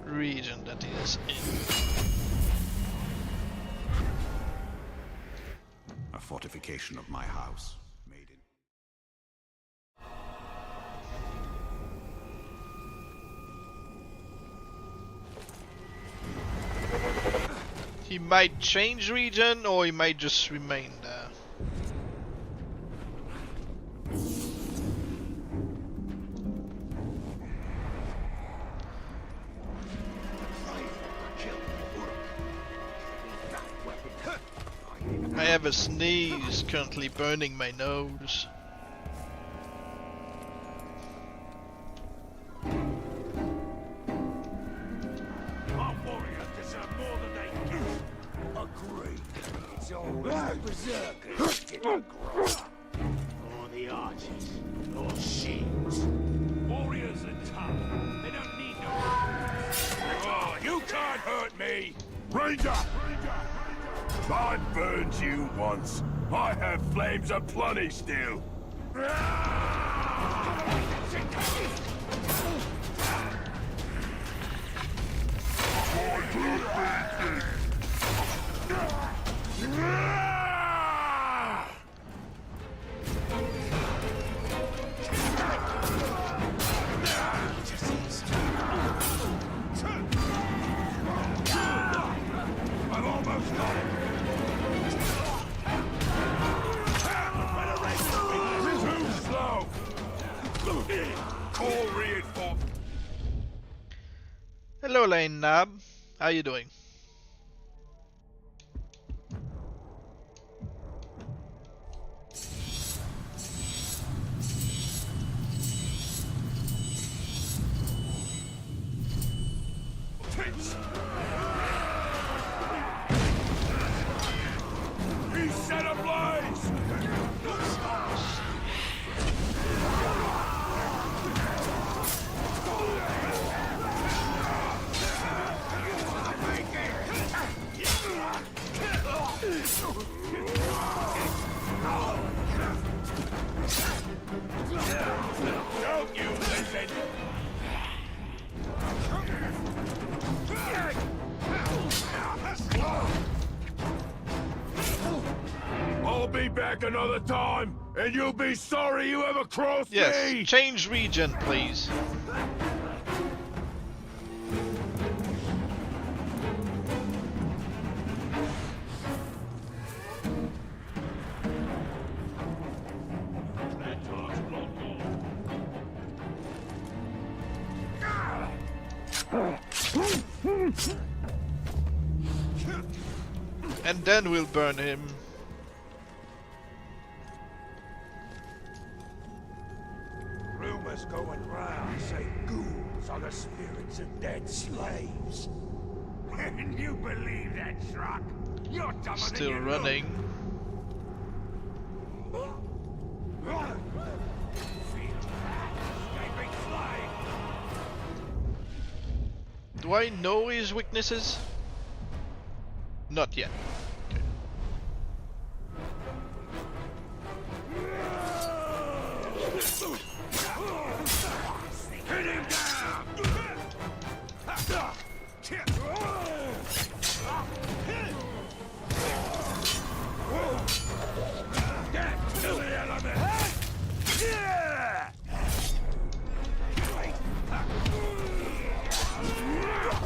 A: region that he is in.
F: A fortification of my house, made in...
A: He might change region, or he might just remain there. I have a sneeze currently burning my nose.
D: Our warriors deserve more than they give.
G: Agreed. It's always the berserkers in the grot. Or the archers. Or shields.
D: Warriors are tough. They don't need no... Oh, you can't hurt me!
B: Ranger! I burned you once. I have flames aplenty still.
D: I've almost got it!
B: Too slow. Call reinforcements.
A: Hello, Lane Nab. How you doing?
B: He's set ablaze.
D: Don't you listen!
B: I'll be back another time, and you'll be sorry you ever crossed
A: Yes,
B: me.
A: change region, please.
D: That talk's blocked off.
A: And then we'll burn him.
D: Rumors going round say ghouls are the spirits of dead slaves. And you believe that, Shrug? You're dumber
A: Still
D: than you
A: running.
D: look. Feel that escaping flame.
A: Do I know his weaknesses? Not yet. Okay.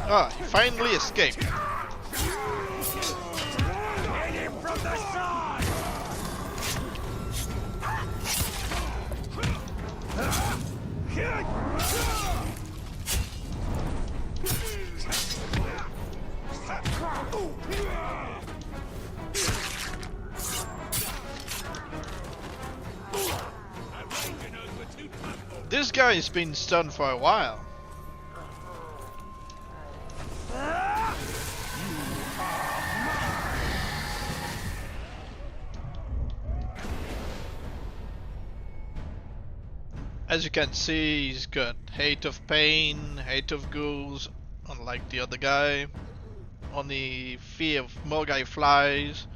A: Ah, he finally escaped.
D: Hit him from the side!
A: This guy's been stunned for a while. As you can see, he's got hate of pain, hate of ghouls, unlike the other guy. Only fear of Morgai flies.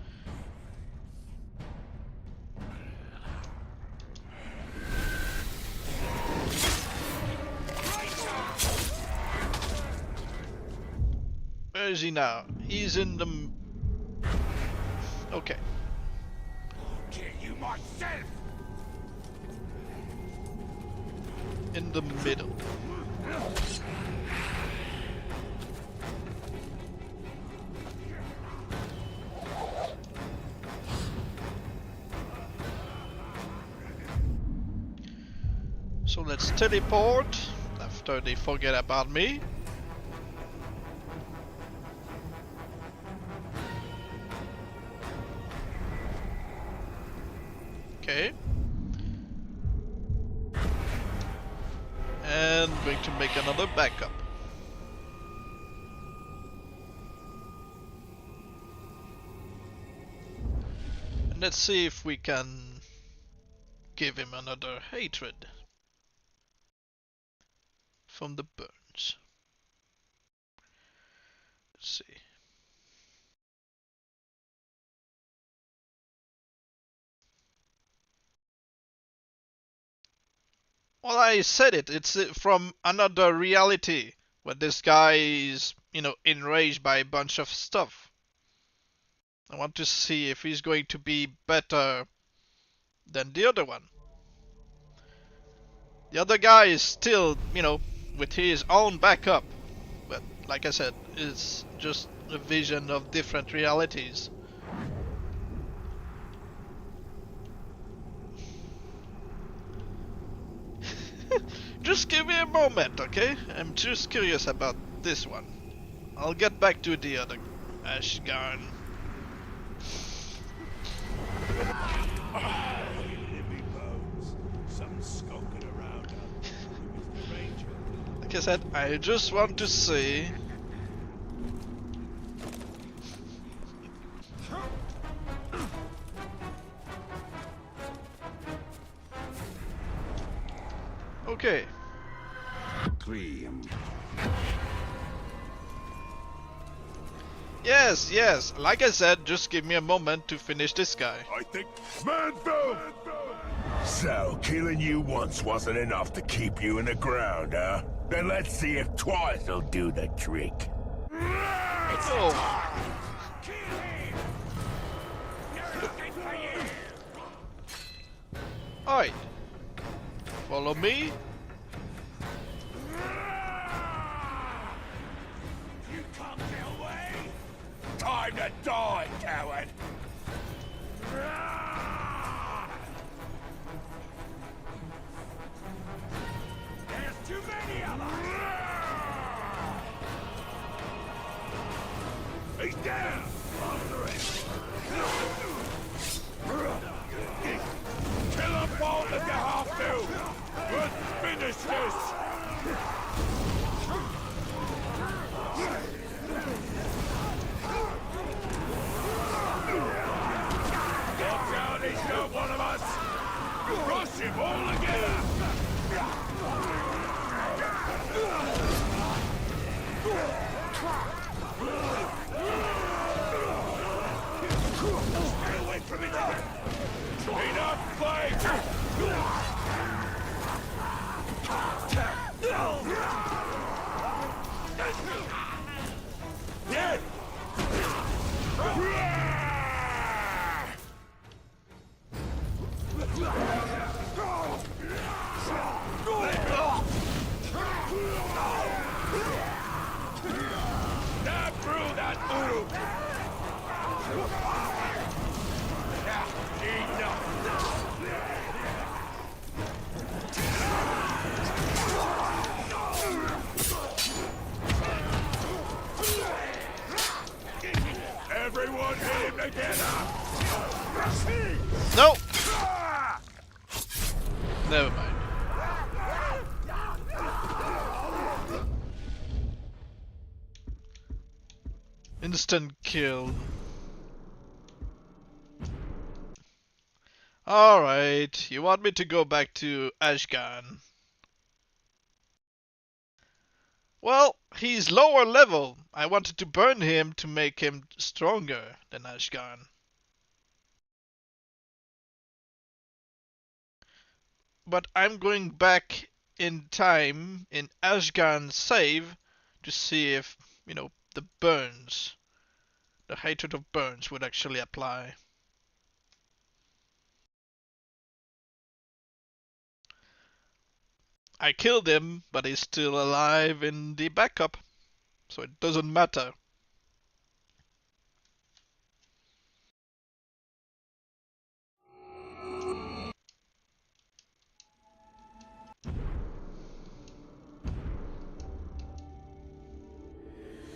A: Where is he now? He's in the... Okay.
D: Kill you myself!
A: In the middle. So let's teleport after they forget about me. Okay. And going to make another backup. And let's see if we can give him another hatred from the burns. Let's see. Well, I said it. It's from another reality where this guy is, enraged by a bunch of stuff. I want to see if he's going to be better than the other one. The other guy is still, with his own backup. But like I said, it's just a vision of different realities. Just give me a moment, okay? I'm just curious about this one. I'll get back to the other Ashgarn. Like I said, I just want to see. Okay. Yes, like I said, just give me a moment to finish this guy.
B: I think... Manfeld! So, killing you once wasn't enough to keep you in the ground, huh? Then let's see if twice will do the trick.
A: Oh. Alright. Follow me.
D: You can't get away!
B: Time to die, coward!
D: There's too many of us!
B: He's down! After him! Kill them both if you have to! Let's finish this! Watch out, he's not one of us! Rush him all together! Stay away from me now! Enough fight! Dead!
A: Instant kill. Alright, you want me to go back to Ashgan? Well, he's lower level. I wanted to burn him to make him stronger than Ashgan. But I'm going back in time in Ashgan's save to see if, you know, the burns, the hatred of burns would actually apply. I killed him, but he's still alive in the backup, so it doesn't matter.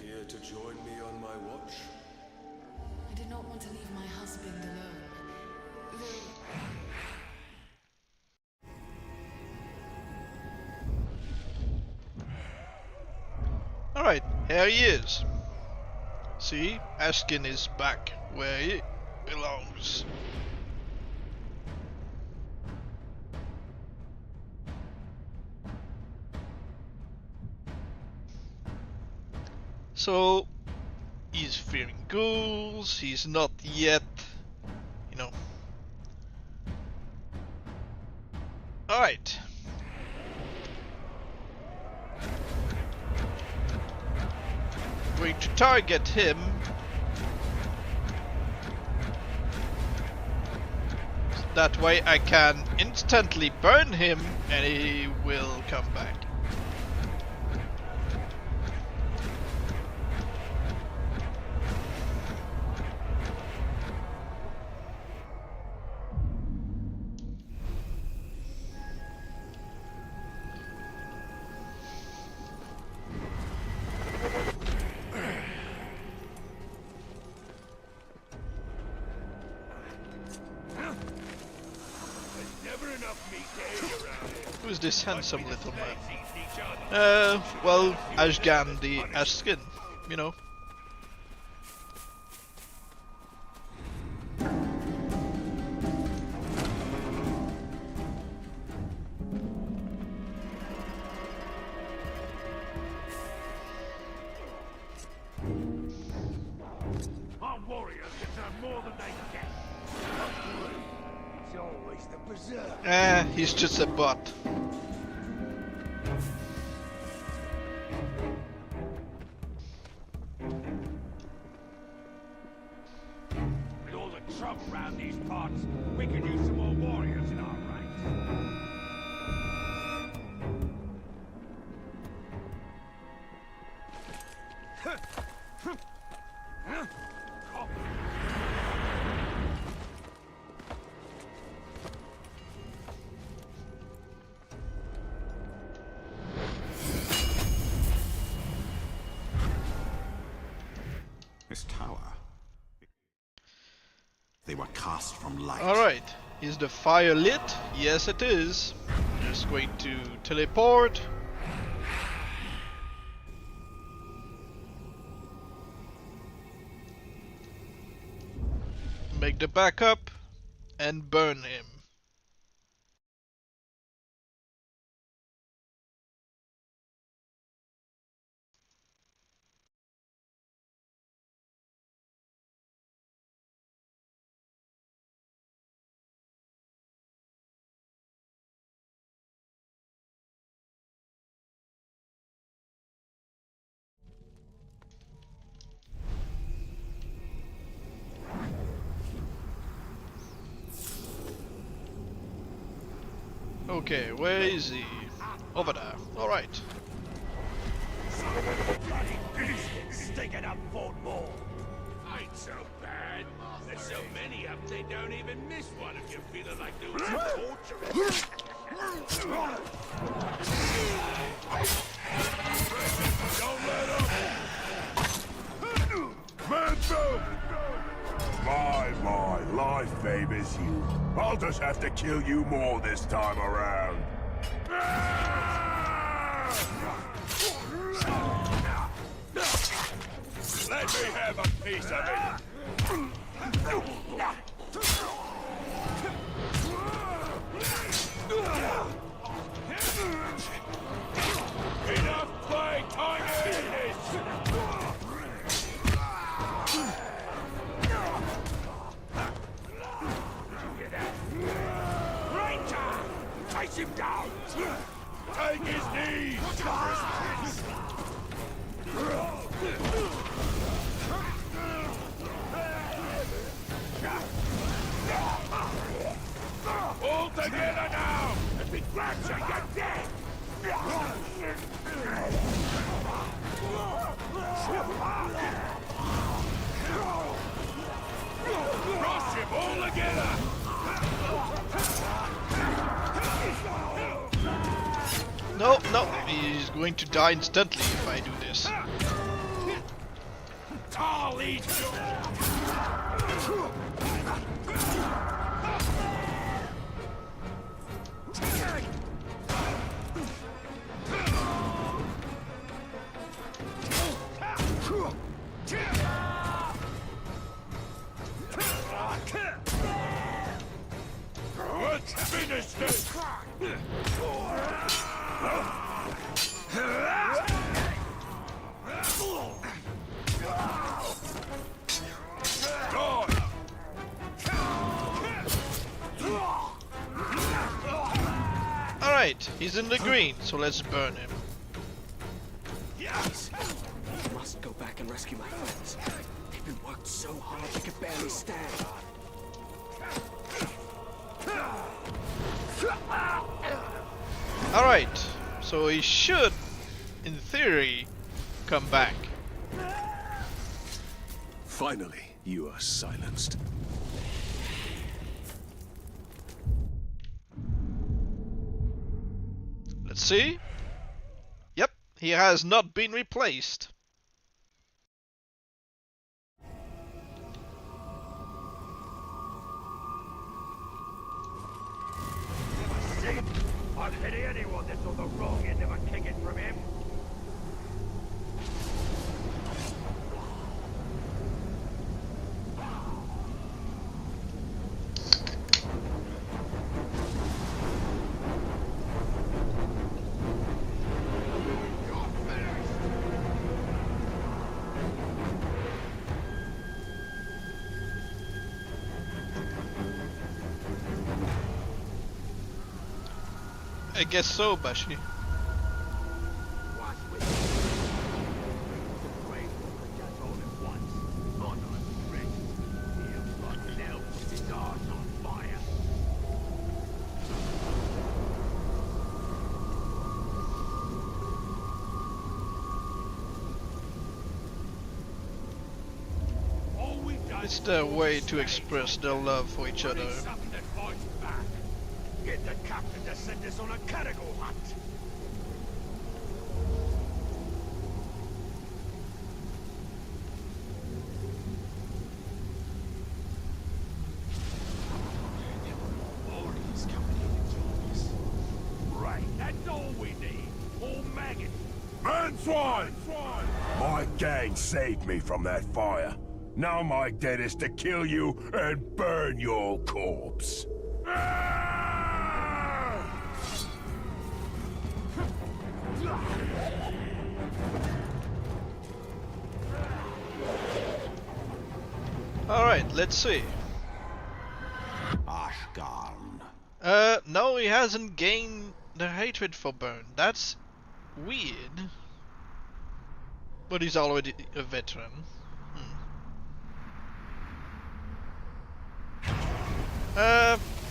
E: Here to join me on my watch?
C: I did not want to leave my husband alone. Though
A: Alright, here he is. See, Ashkin is back where he belongs. So, he's fearing ghouls, he's not yet, you know. Alright. Going to target him. That way I can instantly burn him and he will come back. Who's this handsome little man? Well, Ashgan the Ashkin, you know.
D: Our warriors deserve more than they get. It's always the berserk.
A: He's just a bot.
D: With all the trouble around these parts, we could use some more warriors in our ranks.
F: This tower. They were cast from light.
A: Alright, is the fire lit? Yes it is. Just going to teleport. Make the backup and burn him. Okay, where is he? Over there. Alright.
D: Bloody beast sticking up Fort Ball. Ain't so bad. There's so many up, they don't even miss one if you're feeling like doing some torture. Don't let up!
B: Manfo! My, life favors you. I'll just have to kill you more this time around. Let me have a piece of it! Enough playtime in this!
D: Face him down!
B: Take his knees! All together now!
D: If he grabs you, you're dead!
B: Crush him all together!
A: No, no, he's going to die instantly if I do this.
B: Tarly! Let's finish this!
A: Alright, he's in the green, so let's burn him.
B: Yes!
H: I must go back and rescue my friends. They've been worked so hard they could barely stand.
A: Alright, so he should, in theory, come back.
E: Finally, you are silenced.
A: Let's see. Yep, he has not been replaced.
D: I'd pity anyone that saw the wrong end of a kicking from him.
A: I guess so, Bashi.
D: Watch with the brave will project all at once. Honor and rest. He'll fucking hell put his arse on fire. All we've done
A: It's their way to express their love for each other.
D: something that fights back. Get the captain to send us on a carnival hunt. Orderly's coming in to join us. Right, that's all we need. All maggots.
B: Man swine! My gang saved me from that fire. Now my debt is to kill you and burn your corpse.
A: Alright, let's see.
F: Ashgarn.
A: No, he hasn't gained the hatred for Burn. That's weird. But he's already a veteran.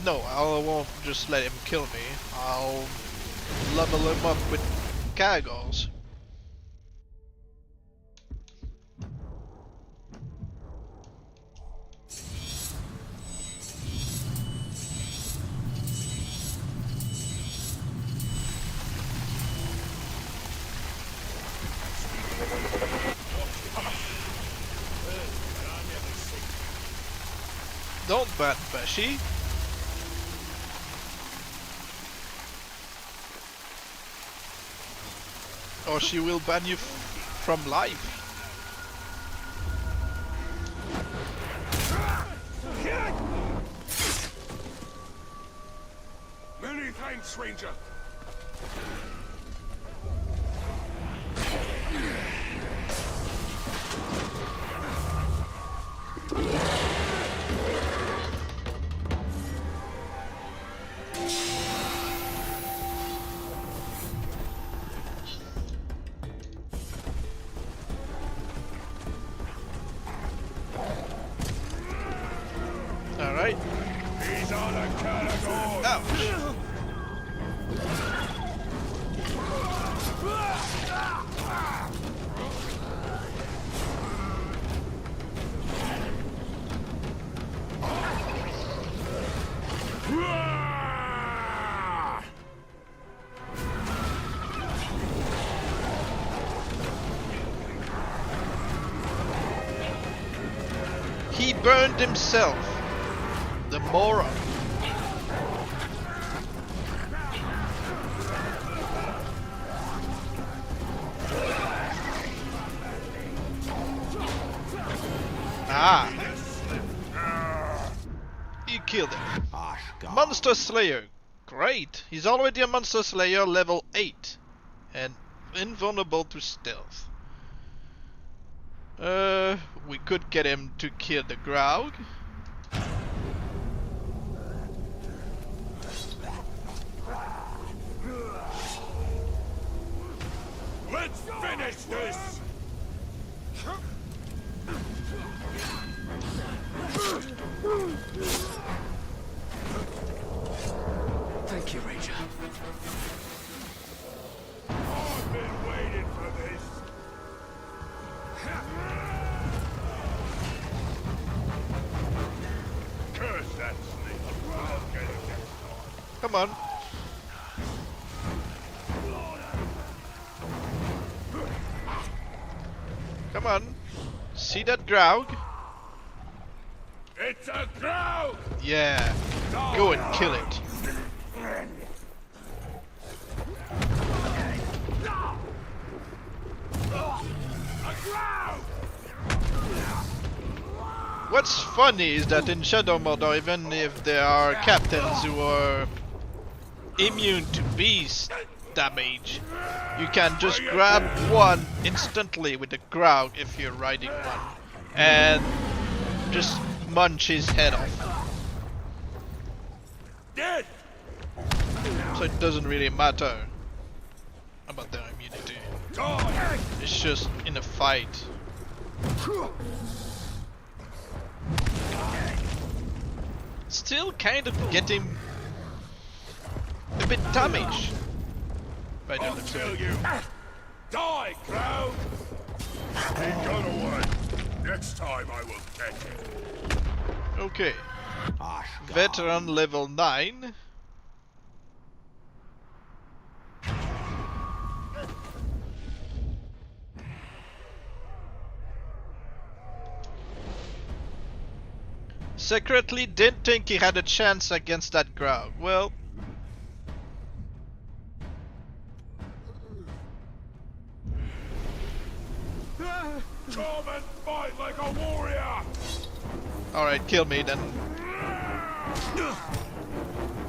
A: No, I won't just let him kill me. I'll level him up with Kagos. Don't ban Bashi. Or she will ban you from life.
B: Thanks, Ranger.
A: All right.
B: He's on a category.
A: Ouch. He burned himself. The moron. Ah. You killed him. Monster Slayer. Great. He's already a Monster Slayer level 8. And invulnerable to stealth. We could get him to kill the Graug.
B: Let's finish this!
H: Thank you, Ranger.
B: I've been waiting for this. Curse that snake. I'll get it next time.
A: Come on. Come on. See that Graug?
B: It's a crowd!
A: Yeah. Go and kill it. What's funny is that in Shadow Mordor, even if there are captains who are immune to beast damage, you can just grab one instantly with the Graug if you're riding one, and just munch his head off.
B: Dead!
A: So it doesn't really matter about their immunity. It's just in a fight. Still kind of getting a bit damaged by the looks of it.
B: You. Die, crowd! He got away. Next time I will catch him.
A: Okay. Veteran level 9. Secretly didn't think he had a chance against that Graug. Well,
B: Come and fight like a warrior!
A: alright, kill me then.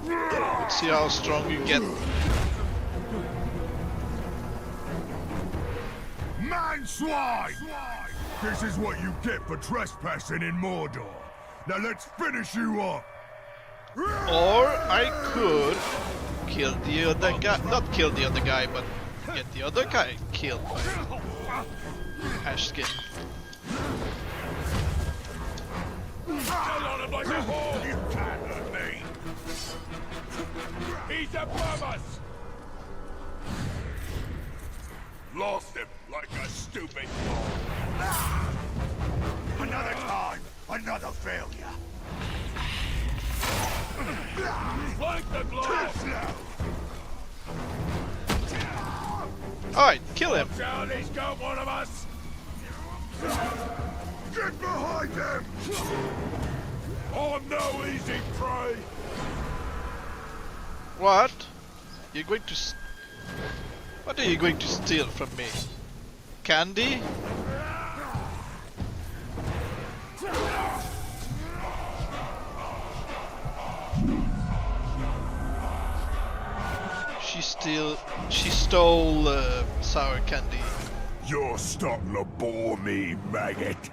A: Let's see how strong you get.
B: Man swine! This is what you get for trespassing in Mordor. Now let's finish you off!
A: Or I could kill the other guy. Not kill the other guy, but get the other guy killed by Ashkin.
B: Get on him like a whore! You can't hurt me! He's above us! Lost him like a stupid ball. Another time, another failure. Flank the blow!
A: Alright, kill him.
B: Down, he's got one of us! Get behind him! I'm no easy prey!
A: What? You're going to... What are you going to steal from me? Candy? she stole sour candy.
B: You're starting to bore me, maggot.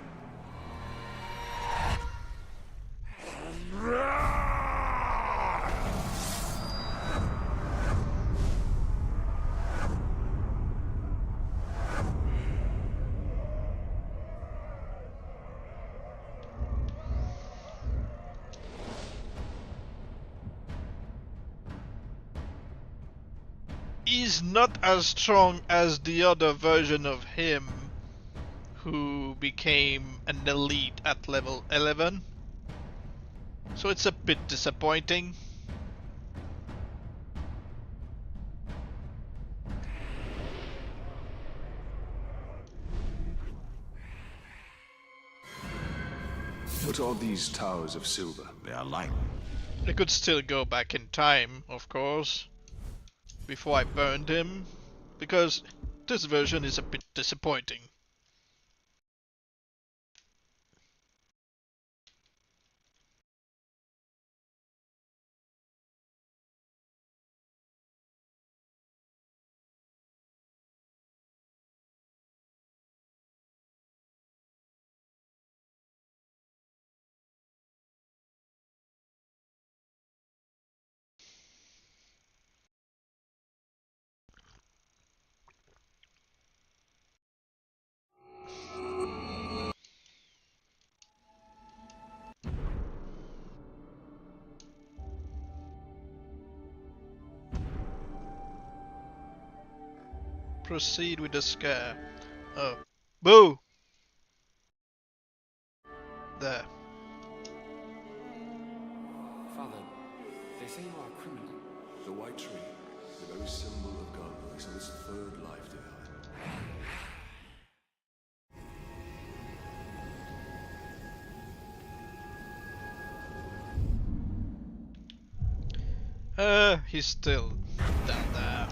A: He's not as strong as the other version of him who became an elite at level 11. So it's a bit disappointing.
E: What are these towers of silver?
F: They are like...
A: I could still go back in time, of course, before I burned him, because this version is a bit disappointing. Proceed with the scare. Oh. Boo! There.
I: Father, they say you are a criminal.
E: The white tree, the very symbol of Gunn, is on its third life divide.
A: He's still down there.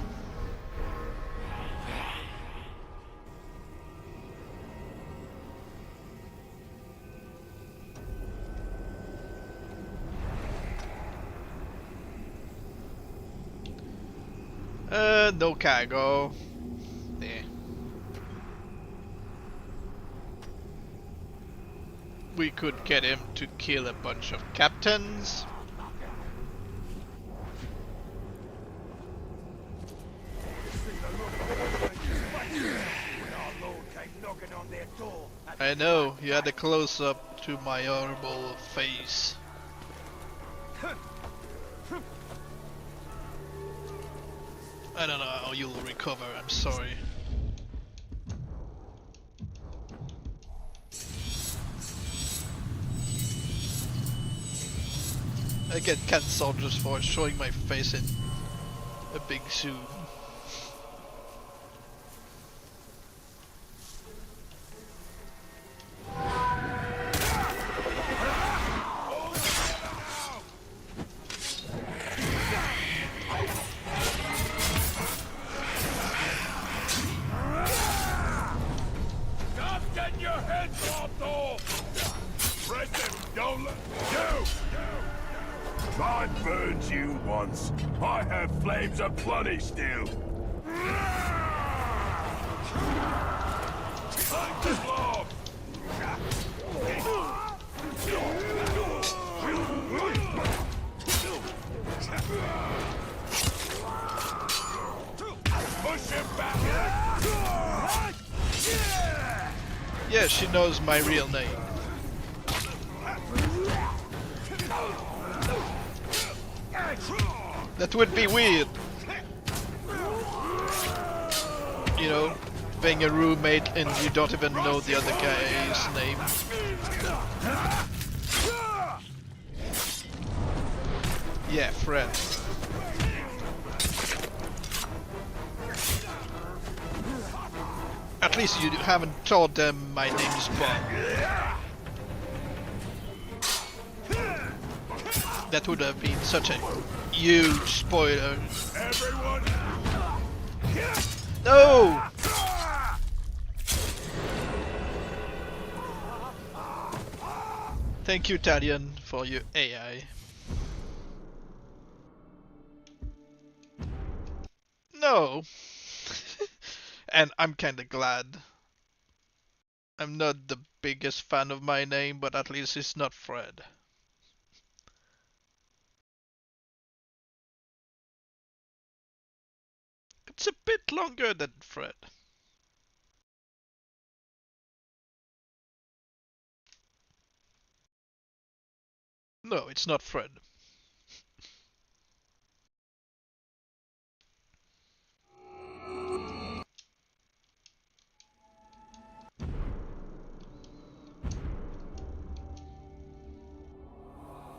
A: No cargo. There. We could get him to kill a bunch of captains. I know, you had a close-up to my horrible face. I don't know how you'll recover, I'm sorry. I get cancelled just for showing my face in a big zoom.
B: I burned you once. I have flames aplenty still. Time to slob. Push him back.
A: Yeah, she knows my real name. That would be weird. You know, being a roommate and you don't even know the other guy's name. Yeah, Fred. At least you haven't told them my name's Bob. That would have been such a huge spoiler.
B: Everyone.
A: No! Thank you, Talion, for your AI. No. And I'm kinda glad. I'm not the biggest fan of my name, but at least it's not Fred. It's a bit longer than Fred. No, it's not Fred.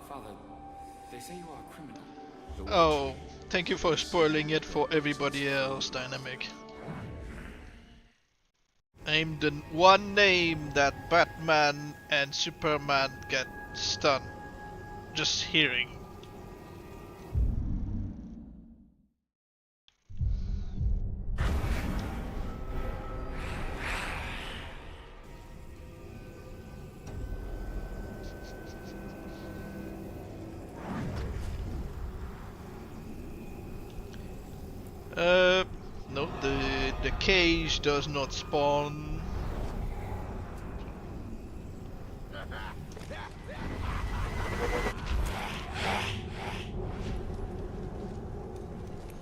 I: Father, they say you are a criminal.
A: Oh, thank you for spoiling it for everybody else, Dynamic. I'm the one name that Batman and Superman get stunned just hearing. No, the cage does not spawn.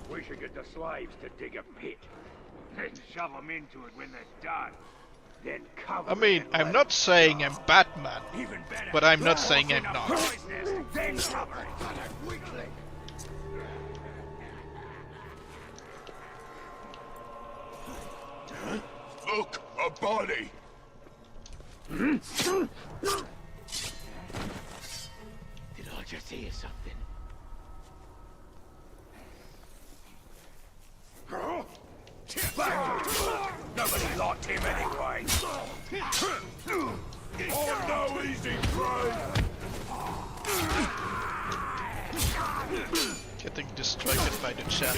D: We should get the slaves to dig a pit, then shove them into it when they're done. Then cover
A: I mean,
D: it and
A: I'm
D: let
A: not
D: them
A: saying
D: starve.
A: I'm Batman,
D: Even better.
A: but I'm not
D: Put
A: saying
D: in
A: I'm
D: a
A: not.
D: fly's nest, then cover it. Weakling.
B: Look, a body!
G: Did I just hear something?
D: Nobody liked him anyway.
B: Oh, no easy prey!
A: Getting distracted by the chat.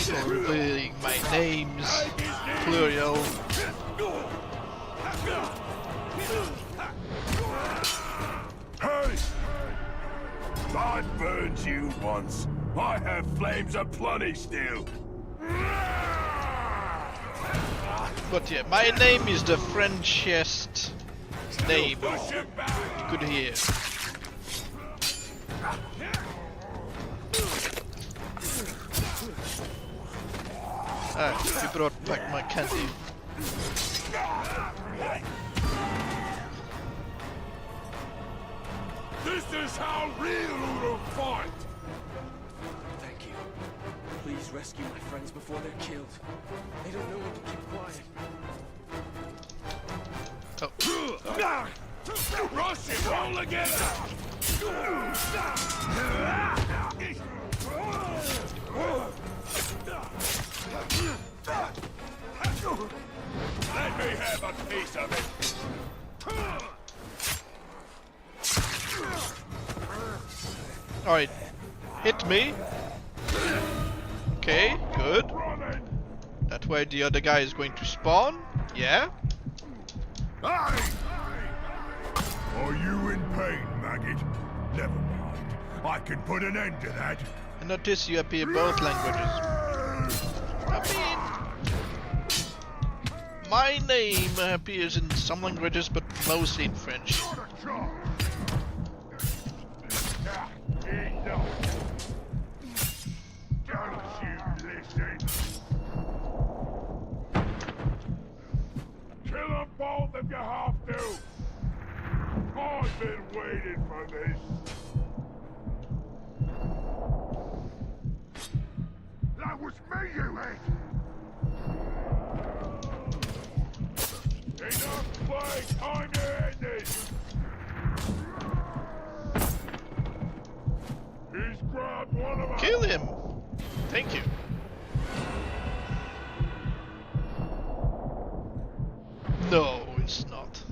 A: For revealing my names, plural.
B: Hey! Blood burns you once. I have flames aplenty still.
A: But yeah, my name is the Frenchest name you could hear. Ah, you brought back my candy.
B: This is how real Udo fight!
H: Thank you. Please rescue my friends before they're killed. They don't know when to keep quiet.
A: Oh,
B: Rush it all together! Let me have a piece of it!
A: alright. Hit me. Okay, good. That way the other guy is going to spawn. Yeah.
B: Are you in pain, maggot? Never mind. I can put an end to that.
A: I notice you appear both languages. I mean, my name appears in some languages, but mostly in French.
B: Kill them both if you have to. I've been waiting for this. That was me you hit. Enough play, time to end this. He's grabbed one of us.
A: Kill him. Thank you. No, it's not.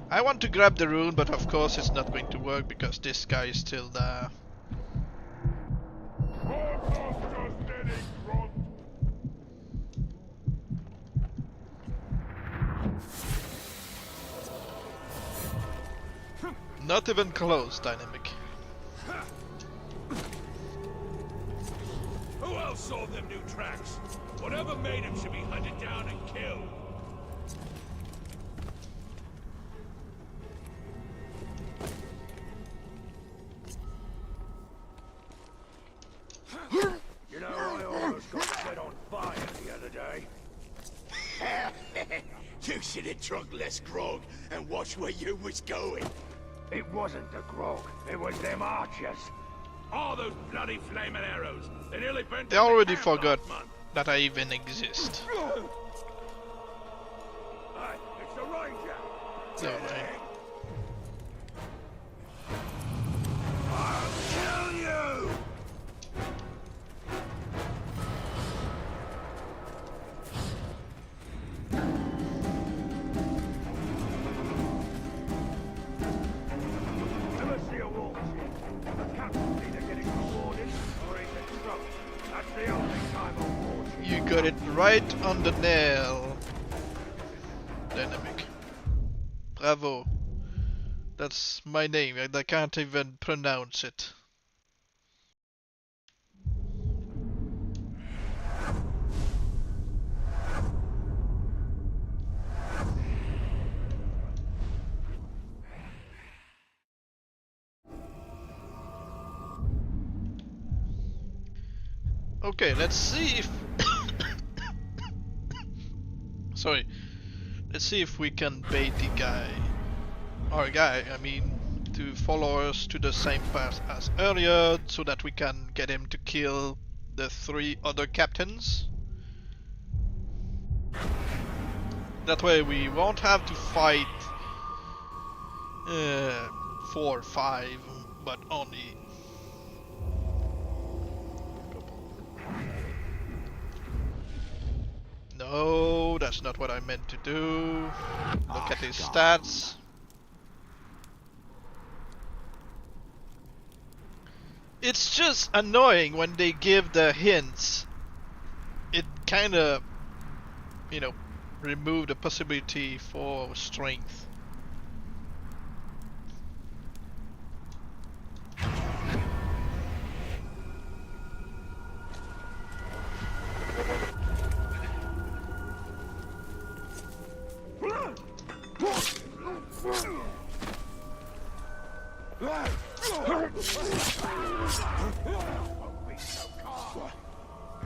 A: I want to grab the rune, but of course it's not going to work because this guy is still there. Not even close, Dynamic.
D: Who else sold them new tracks? Whatever made him should be hunted down and killed. You know, I almost got set on fire the other day.
G: You should have drunk less grog and watched where you was going.
D: It wasn't the grog, it was them archers. All those bloody flaming arrows. They nearly burnt
A: They
D: down the
A: already
D: camp
A: forgot
D: last month.
A: that I even exist.
D: Hey, it's the ranger.
A: So, right.
D: I'll kill you! Never see a wolf shit. The captain's either getting rewarded or he's in trouble. That's the only time I'll watch
A: You got it right on the nail. Dynamic. Bravo. That's my name, and I can't even pronounce it. Okay, let's see if sorry. Let's see if we can bait the guy, I mean, to follow us to the same path as earlier, so that we can get him to kill the 3 other captains. That way we won't have to fight 4 or 5, but only no, that's not what I meant to do. Look at his stats. It's just annoying when they give the hints. It kinda, you know, remove the possibility for strength.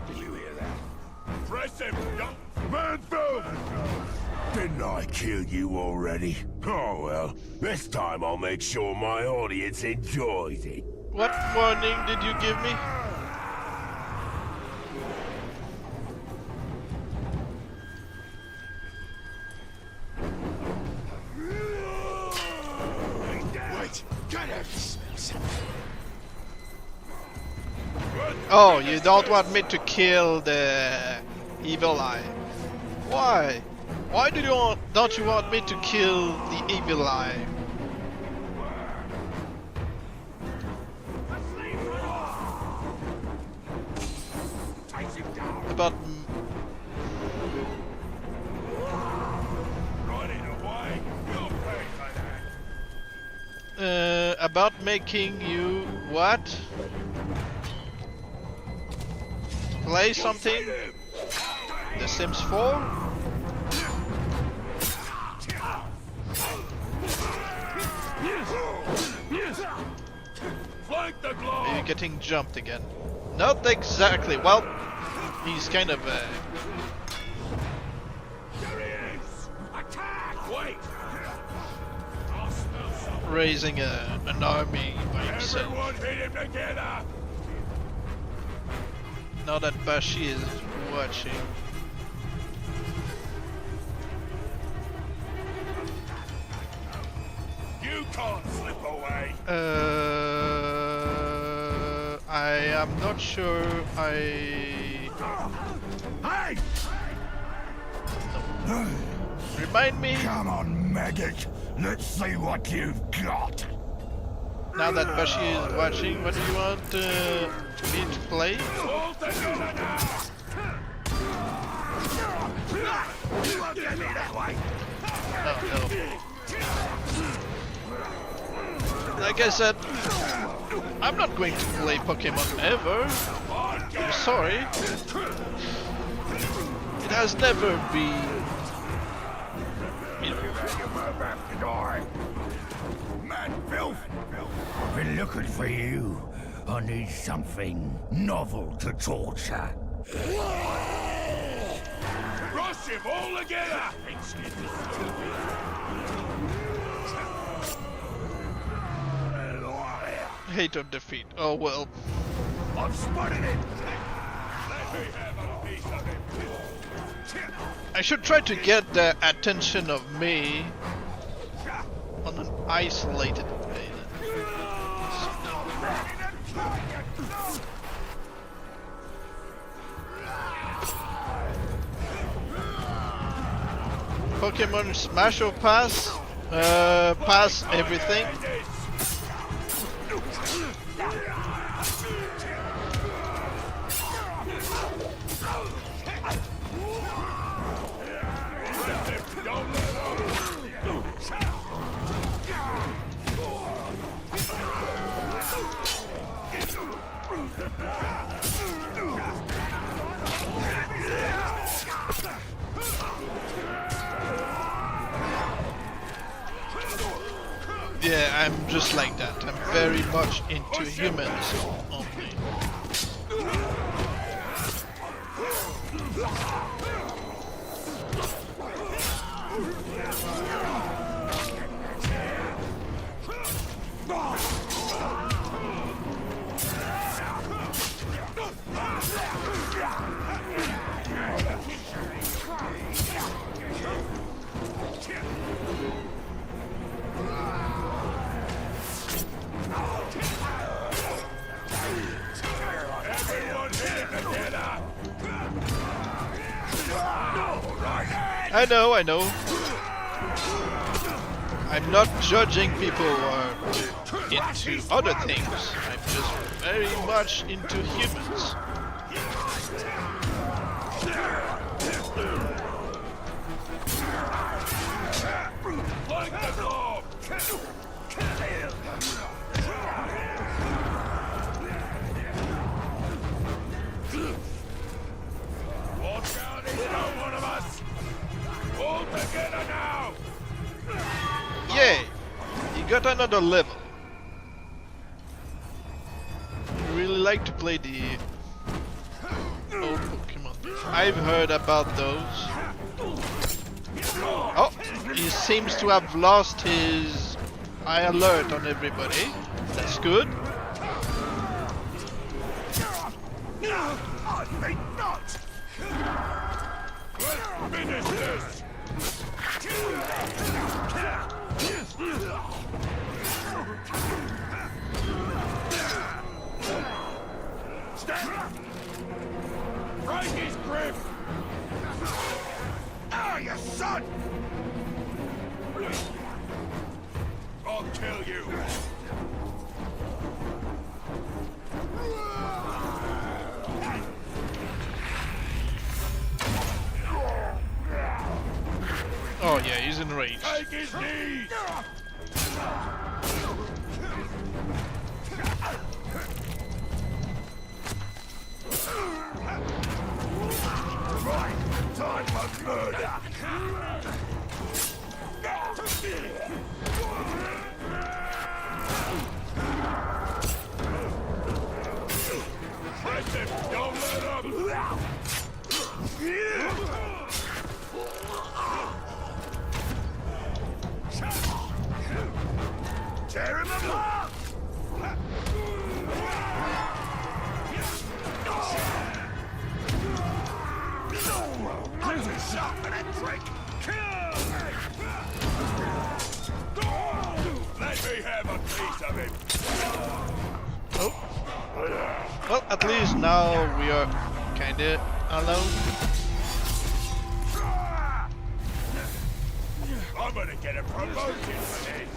D: Did you hear that? Press him!
B: Manfield! Didn't I kill you already? Oh well, this time I'll make sure my audience enjoys it.
A: What warning did you give me?
G: Wait, gotta smell something.
A: Oh, you don't want me to kill the evil eye. Why? Why don't you want me to kill the evil eye? About about making you what? Play something? The Sims 4? You're getting jumped again. Not exactly. Well, he's kind of raising an army by himself. Now that Bashi is watching.
D: You can't slip away.
A: I am not sure
B: Hey!
A: Remind me.
B: Come on, maggot. Let's see what you've got.
A: Now that Bashi is watching, what do you want me to play? Oh no. Like I said, I'm not going to play Pokemon ever. I'm sorry. It has never been.
B: Man, filth! I've been looking for you. I need something novel to torture.
D: Rush him all together!
A: Hate of defeat. Oh well.
B: I've spotted it!
A: I should try to get the attention of me on an isolated island. Pokemon Smash or Pass? Pass everything. Yeah, I'm just like that. I'm very much into humans only. I know. I'm not judging people who are into other things. I'm just very much into humans. Yay! You got another level. I really like to play the old Pokemon. I've heard about those. Oh, he seems to have lost his high alert on everybody. That's good.
B: I think not!
D: Let's finish this! Stand! Break his grip!
B: Ah, you son!
D: I'll kill you!
A: Oh yeah, he's enraged.
D: Take his knees!
B: Right, time for murder!
D: Press him! Don't let him!
B: Tear him apart! I'm too sharp for that trick!
D: Let me have a piece of him!
A: Oh. Well, at least now we are kinda alone.
D: I'm gonna get a promotion for this!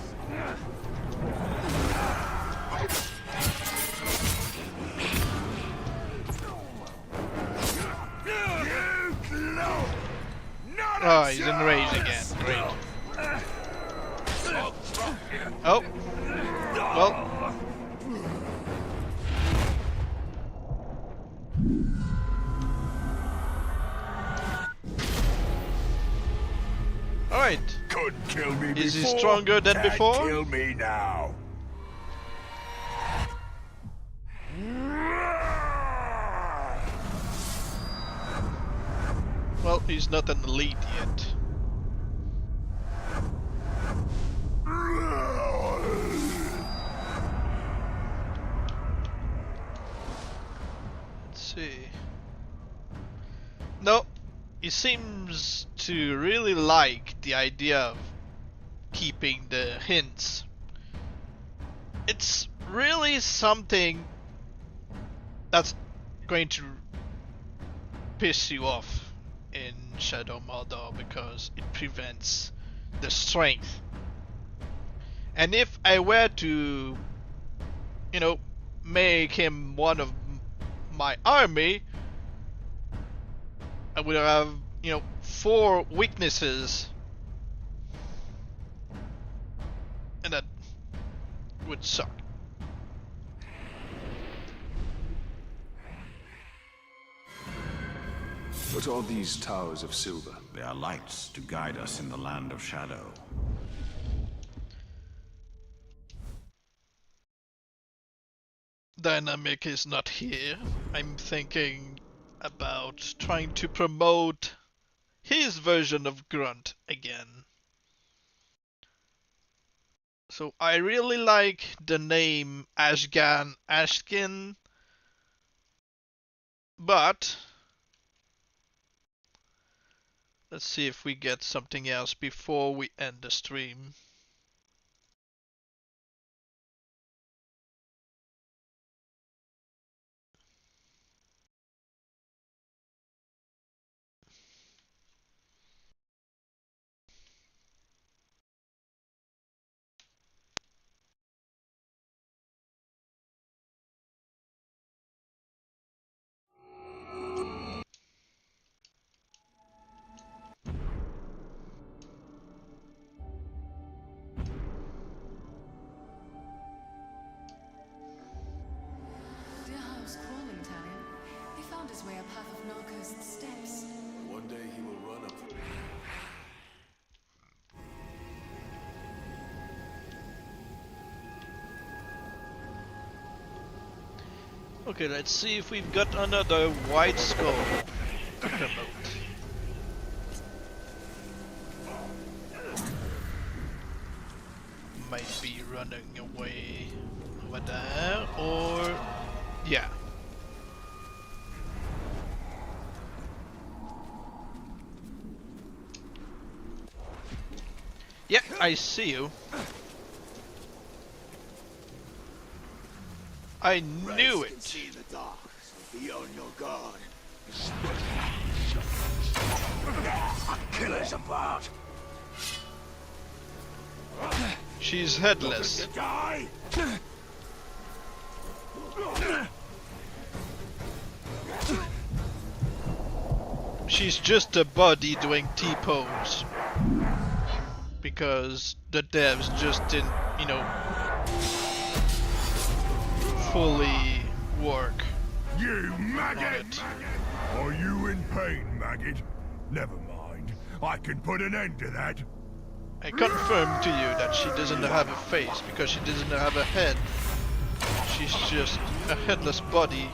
A: Oh, he's enraged again. Great. Oh. Well. Alright.
B: Couldn't kill me before.
A: Is he stronger than
B: Can't
A: before?
B: Kill me now.
A: Well, he's not an elite yet. Let's see. No, he seems to really like the idea of keeping the hints. It's really something that's going to piss you off in Shadow Mordor because it prevents the strength. And if I were to, you know, make him one of my army, I would have, you know, 4 weaknesses, and that would suck.
E: What are these towers of silver?
F: They are lights to guide us in the land of shadow.
A: Dynamic is not here. I'm thinking about trying to promote his version of Grunt again. So I really like the name Ashkin, but let's see if we get something else before we end the stream.
C: Dear House Crawling Italian, he found his way a path of Narcos steps.
B: One day he will run up.
A: Okay, let's see if we've got another white skull to promote. Might be running away over there, or yeah. Yeah, I see you. I knew
G: Wraiths can
A: it.
G: see in the dark, so be on your guard. I'll kill us apart.
A: She's headless.
G: To die.
A: She's just a body doing T-pose. Because the devs just didn't, you know, fully work
B: You
A: on
B: maggot!
A: it.
B: Are you in pain, maggot? Never mind. I can put an end to that.
A: I confirm to you that she doesn't have a face because she doesn't have a head. She's just a headless body.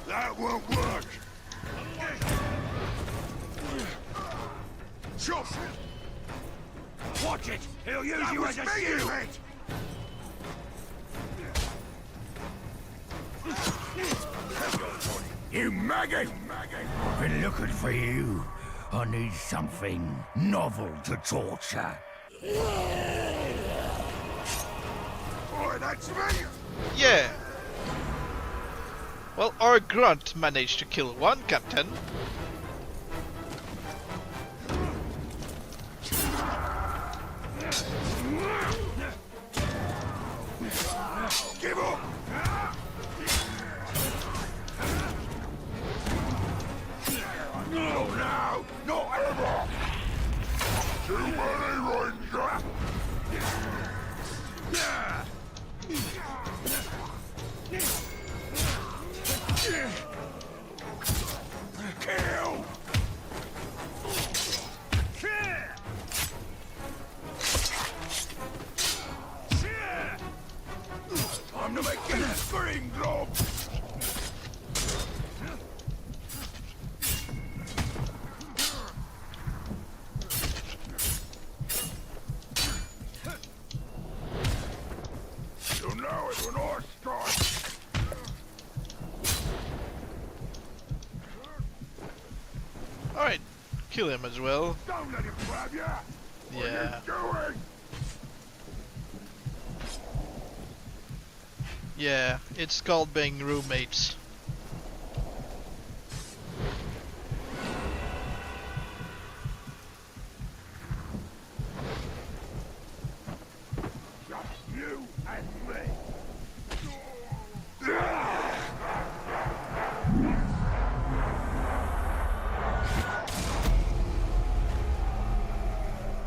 B: That won't work. Chop!
G: Watch it! He'll use you as a shield!
B: You maggot!
D: I've been looking for you. I need something novel to torture.
B: Boy, that's me!
A: Yeah. Well, our Grunt managed to kill one captain.
B: Give up! Too many rangers! Kill! Time to make it scream, Glob! You know it when I strike!
A: Alright, kill him as well.
B: Don't let him grab you!
A: Yeah.
B: What are you doing?
A: Yeah, it's called being roommates.
B: Just you and me!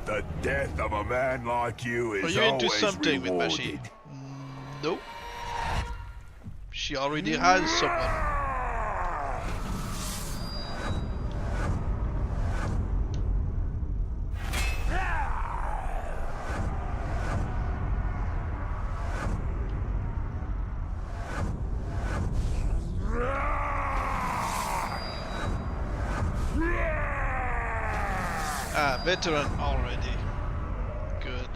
B: The death of a man like you is
A: Are you into
B: always
A: something with
B: rewarded.
A: Bashi? Nope. She already has someone. Ah, veteran already. Good.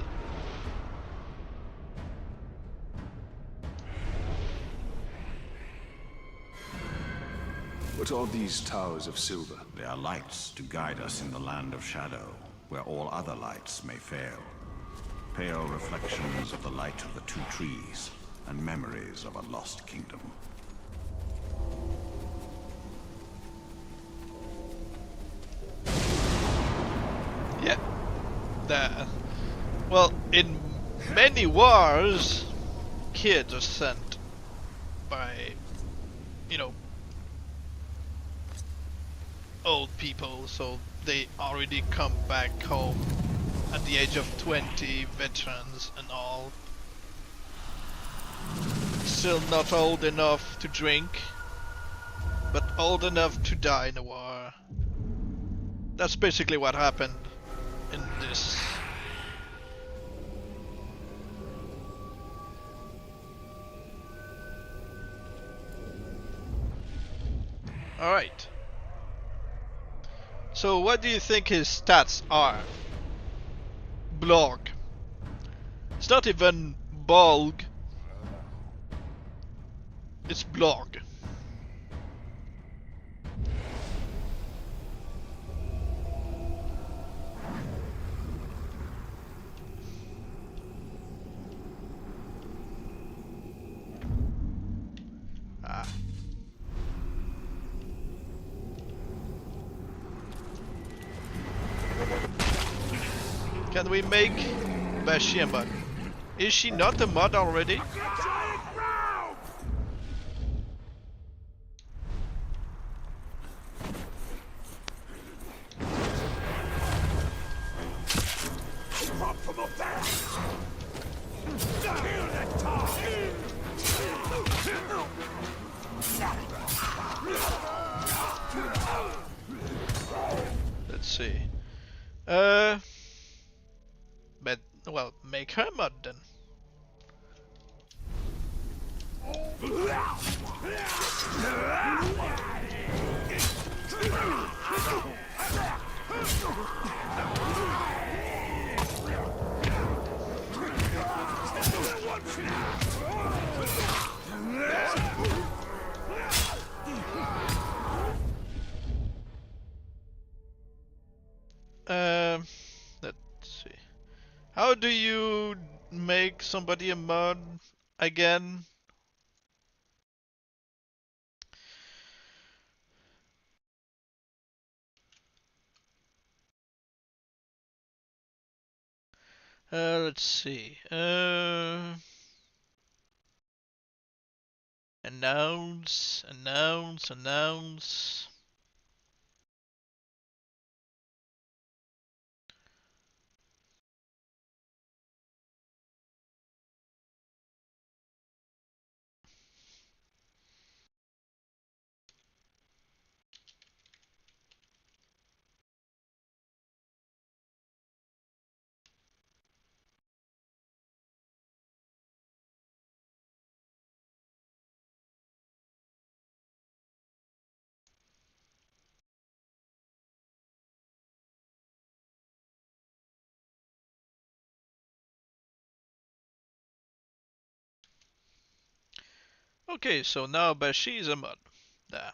E: What are these towers of silver?
F: They are lights to guide us in the land of shadow, where all other lights may fail. Pale reflections of the light of the two trees, and memories of a lost kingdom.
A: Yeah. That. Well, in many wars, kids are sent by, you know, old people, so they already come back home at the age of 20, veterans and all. Still not old enough to drink, but old enough to die in a war. That's basically what happened in this. Alright. So what do you think his stats are? Blog. It's not even Bolg. It's Blog. Ah. Can we make Bashi a mod? Is she not a mod already?
B: Drop from up there! Kill that tar!
A: Let's see. But well, make her mod then. Let's see. How do you make somebody a mod again? Let's see. Announce, announce, announce. Okay, so now Bashi is a mod. There.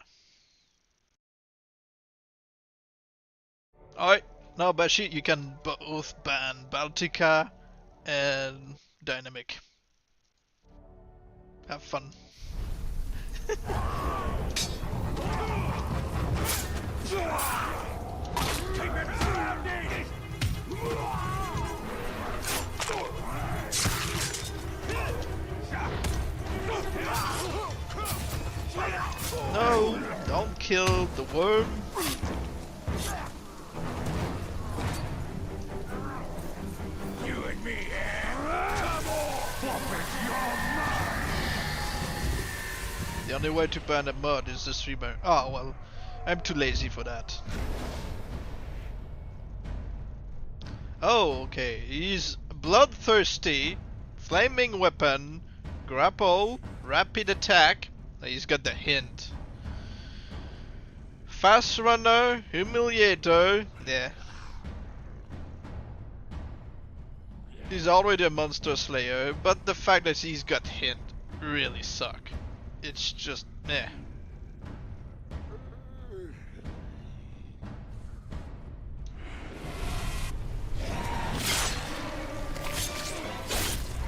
A: Alright, now Bashi, you can both ban Baltica and Dynamic. Have fun. No, don't kill the worm.
D: You and me, come on!
A: The only way to ban a mod is the streamer. Oh well, I'm too lazy for that. Oh, okay. He's bloodthirsty, flaming weapon, grapple, rapid attack. He's got the hint. Fast runner, humiliator. Yeah. He's already a monster slayer, but the fact that he's got hint really suck. It's just meh.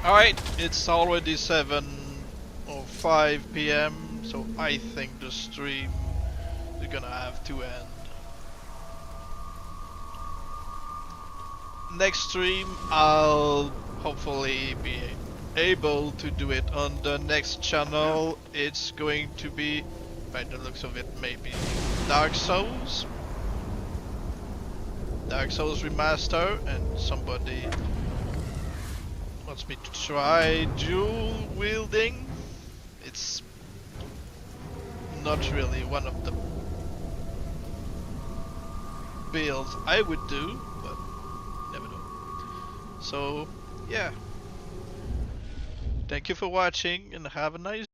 A: Alright, it's already 7 or 5 PM, so I think the stream is gonna have to end. Next stream, I'll hopefully be able to do it on the next channel. It's going to be, by the looks of it, maybe Dark Souls. Dark Souls Remaster, and somebody wants me to try dual wielding. It's not really one of the builds I would do, but never know. So yeah, thank you for watching and have a nice